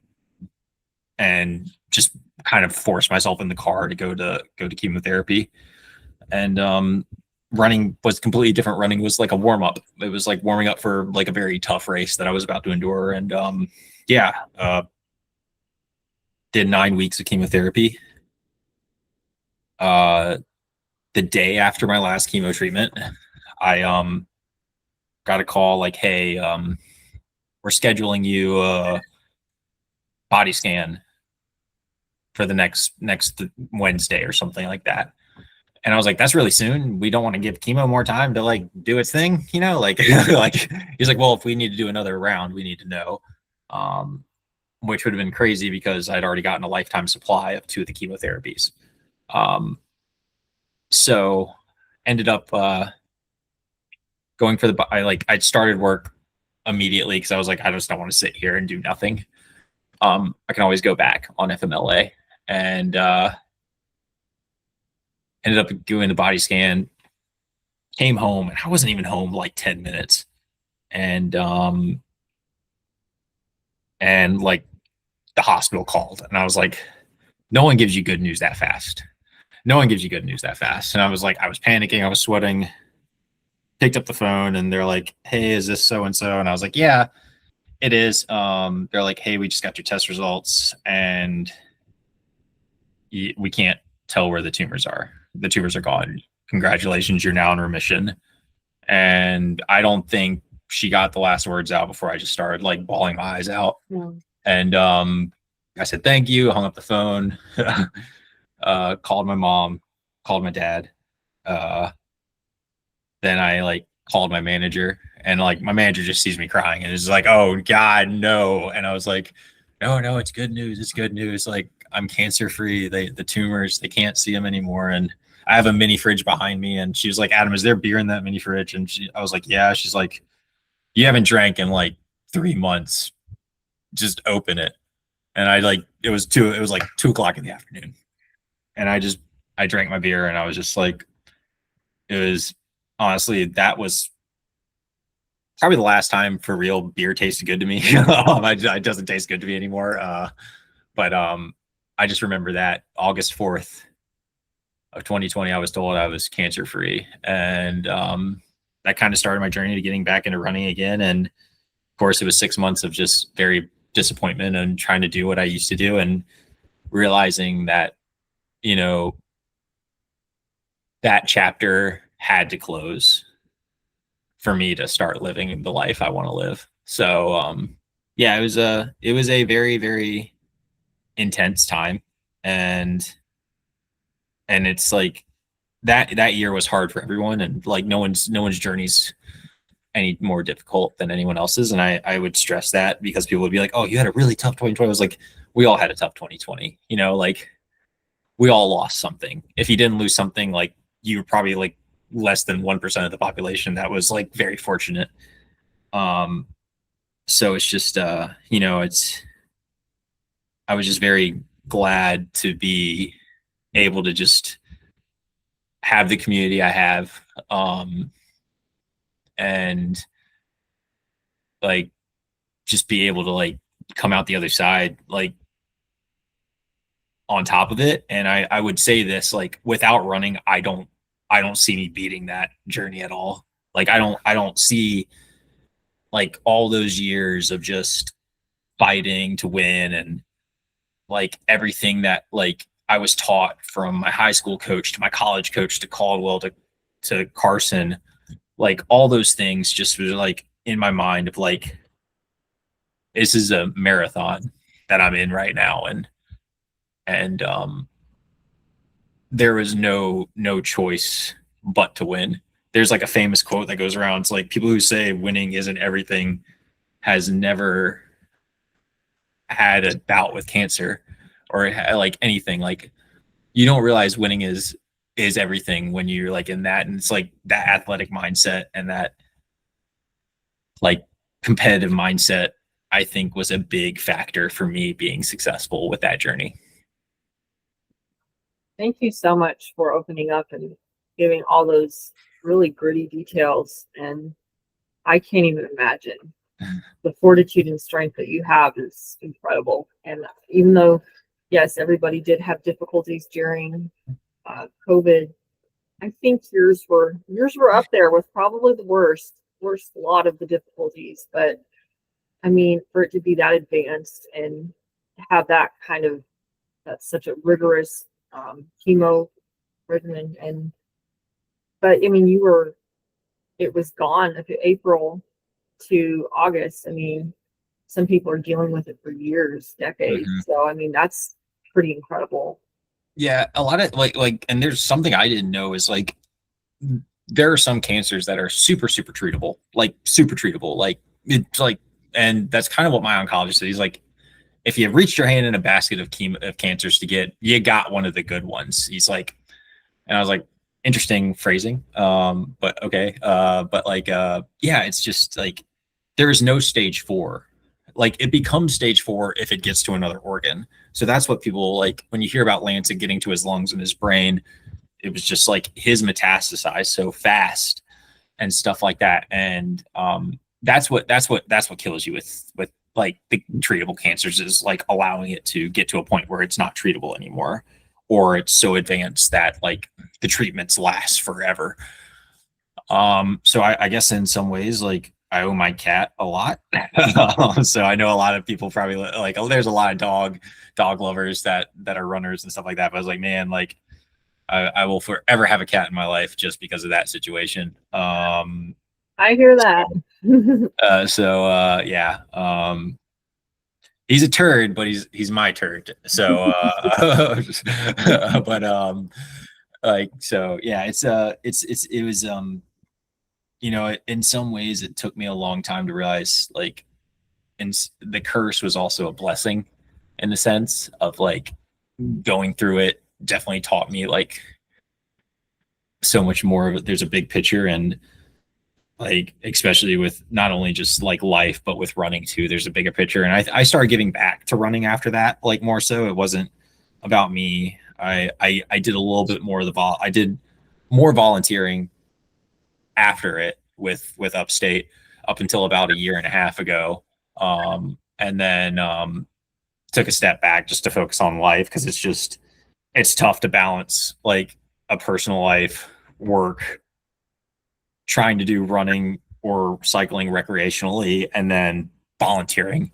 and just kind of force myself in the car to go to chemotherapy. And, running was completely different. Running was like a warm up. It was like warming up for like a very tough race that I was about to endure. And did 9 weeks of chemotherapy. The day after my last chemo treatment, I got a call like, hey, we're scheduling you a body scan for the next Wednesday or something like that. And I was like, that's really soon. We don't want to give chemo more time to like do its thing, you know, like, like he's like, well, if we need to do another round, we need to know, which would have been crazy because I'd already gotten a lifetime supply of 2 of the chemotherapies. So ended up going for I started work immediately because I was like, I just don't want to sit here and do nothing. I can always go back on FMLA, and ended up doing the body scan, came home, and I wasn't even home like 10 minutes. And like the hospital called, and I was like, no one gives you good news that fast. No one gives you good news that fast. And I was like, I was panicking, I was sweating, picked up the phone, and they're like, hey, is this so-and-so? And I was like, yeah, it is. They're like, hey, we just got your test results, and we can't tell where the tumors are. The tumors are gone. Congratulations, you're now in remission. And I don't think she got the last words out before I just started like bawling my eyes out. Yeah. And I said, thank you, hung up the phone, called my mom, called my dad. Then I like called my manager, and like my manager just sees me crying and is like, oh God, no. And I was like, no, it's good news. It's good news. Like I'm cancer free. The tumors, they can't see them anymore. And I have a mini fridge behind me. And she was like, Adam, is there beer in that mini fridge? And I was like, yeah. She's like, you haven't drank in like 3 months. Just open it. And it was like 2:00 in the afternoon. And I drank my beer, and I was just like, it was honestly, that was probably the last time for real beer tasted good to me. It doesn't taste good to me anymore. But I just remember that August 4th of 2020, I was told I was cancer free. And that kind of started my journey to getting back into running again. And of course, it was 6 months of just very disappointment and trying to do what I used to do, and realizing that, you know, that chapter had to close for me to start living the life I want to live. So yeah, it was a very, very intense time. And and it's like that year was hard for everyone, and like no one's journey's any more difficult than anyone else's. And I would stress that because people would be like, oh, you had a really tough 2020. I was like, we all had a tough 2020, you know, like we all lost something. If you didn't lose something, like you were probably like less than 1% of the population that was like very fortunate. So it's just you know, I was just very glad to be able to just have the community I have, and like just be able to like come out the other side like on top of it. And I would say this, like without running, I don't see me beating that journey at all. Like I don't see like all those years of just fighting to win, and like everything that like I was taught from my high school coach to my college coach to Caldwell to Carson, like all those things just was like in my mind of like, this is a marathon that I'm in right now. And there was no choice but to win. There's like a famous quote that goes around. It's like, people who say winning isn't everything has never had a bout with cancer or like anything. Like you don't realize winning is everything when you're like in that. And it's like that athletic mindset and that like competitive mindset, I think, was a big factor for me being successful with that journey. Thank you so much for opening up and giving all those really gritty details. And I can't even imagine the fortitude and strength that you have is incredible. And even though, yes, everybody did have difficulties during COVID, I think yours were up there with probably the worst lot of the difficulties. But I mean, for it to be that advanced and have that kind of, that's such a rigorous chemo regimen. But I mean, it was gone April to August. I mean, some people are dealing with it for years, decades. Mm-hmm. So I mean, that's pretty incredible. Yeah, a lot of like, and there's something I didn't know is like, there are some cancers that are super treatable, like super treatable. Like it's like, and that's kind of what my oncologist said. He's like, if you reached your hand in a basket of cancers to get, you got one of the good ones. He's like, and I was like, interesting phrasing. But okay. But like, yeah, it's just like, there is no stage 4. Like it becomes stage 4 if it gets to another organ. So that's what people like, when you hear about Lancet getting to his lungs and his brain, it was just like his metastasized so fast and stuff like that. And that's what kills you with like the treatable cancers, is like allowing it to get to a point where it's not treatable anymore, or it's so advanced that like the treatments last forever. So I guess in some ways, like I owe my cat a lot. So I know a lot of people probably like, oh, there's a lot of dog lovers that are runners and stuff like that. But I was like, man, like I will forever have a cat in my life just because of that situation. I hear that. Yeah. He's a turd, but he's my turd. So but like, so yeah, it was you know, in some ways it took me a long time to realize like, and the curse was also a blessing in the sense of like going through it definitely taught me like so much more of it. There's a big picture, and like especially with not only just like life but with running too, there's a bigger picture. And I started giving back to running after that, like more so. It wasn't about me. I did a little bit more of I did more volunteering after it with Upstate up until about a year and a half ago, and then took a step back just to focus on life, because it's tough to balance like a personal life, work, trying to do running or cycling recreationally, and then volunteering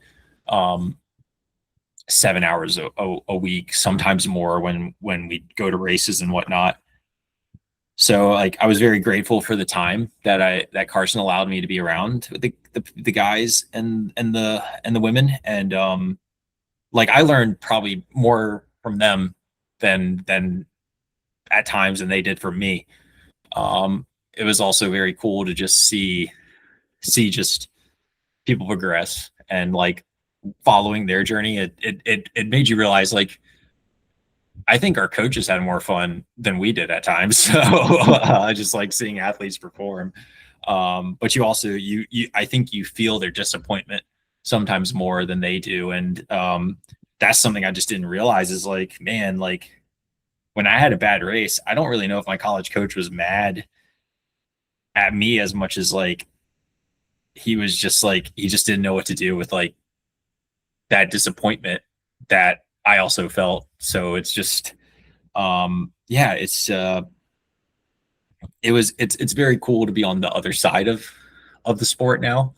7 hours a week, sometimes more when we go to races and whatnot. So like I was very grateful for the time that Carson allowed me to be around the guys and the women. And like I learned probably more from them than at times than they did for me. It was also very cool to just see just people progress and like following their journey. It made you realize, like, I think our coaches had more fun than we did at times. So just like seeing athletes perform. But you also, I think you feel their disappointment sometimes more than they do. And that's something I just didn't realize is like, man, like when I had a bad race, I don't really know if my college coach was mad at me as much as like, he was just like, he just didn't know what to do with like that disappointment that I also felt. So it's just, yeah, it's very cool to be on the other side of the sport now.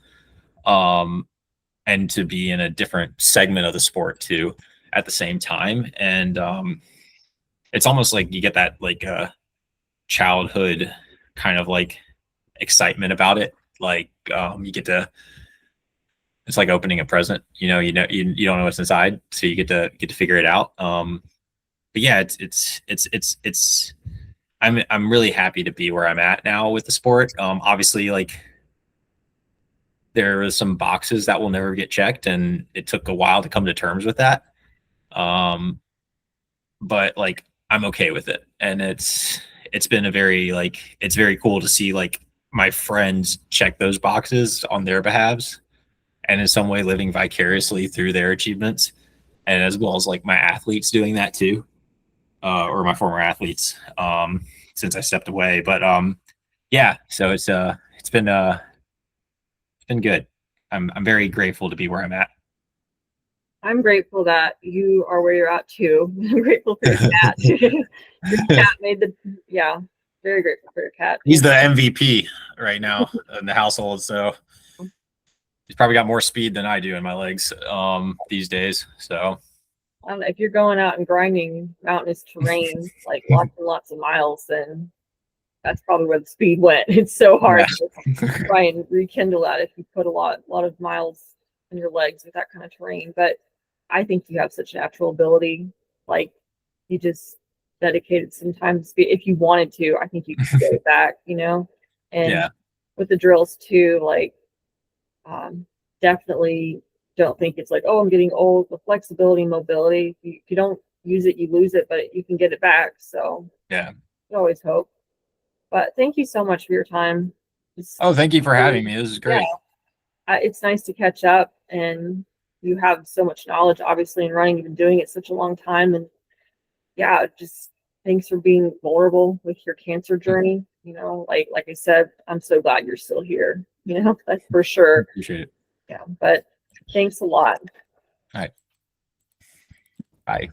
And to be in a different segment of the sport too at the same time. And it's almost like you get that like childhood kind of like excitement about it. Like you get to, it's like opening a present, you don't know what's inside, so you get to figure it out. But yeah, it's I'm really happy to be where I'm at now with the sport. Obviously, like there are some boxes that will never get checked, and it took a while to come to terms with that. But like I'm okay with it, and it's been it's very cool to see like my friends check those boxes on their behalves, and in some way living vicariously through their achievements, and as well as like my athletes doing that too, or my former athletes, since I stepped away. But yeah, so it's been good. I'm very grateful to be where I'm at. I'm grateful that you are where you're at too. I'm grateful for your cat. Your cat very grateful for your cat. He's the MVP right now in the household, so he's probably got more speed than I do in my legs these days. So I don't know, if you're going out and grinding mountainous terrain, like lots and lots of miles, then that's probably where the speed went. It's so hard to try and rekindle that if you put a lot of miles in your legs with that kind of terrain. But I think you have such natural ability. Like you just dedicated some time to speed. If you wanted to, I think you could get it back, And yeah, with the drills too, like definitely don't think it's like, oh, I'm getting old. The flexibility and mobility, if you don't use it, you lose it, but you can get it back. So yeah. you always hope. But thank you so much for your time. Thank you for having me. This is great. Yeah, it's nice to catch up, and you have so much knowledge, obviously, in running. You've been doing it such a long time, and yeah, just thanks for being vulnerable with your cancer journey. Like I said, I'm so glad you're still here. That's for sure. Appreciate it. Yeah, but thanks a lot. All right. Bye.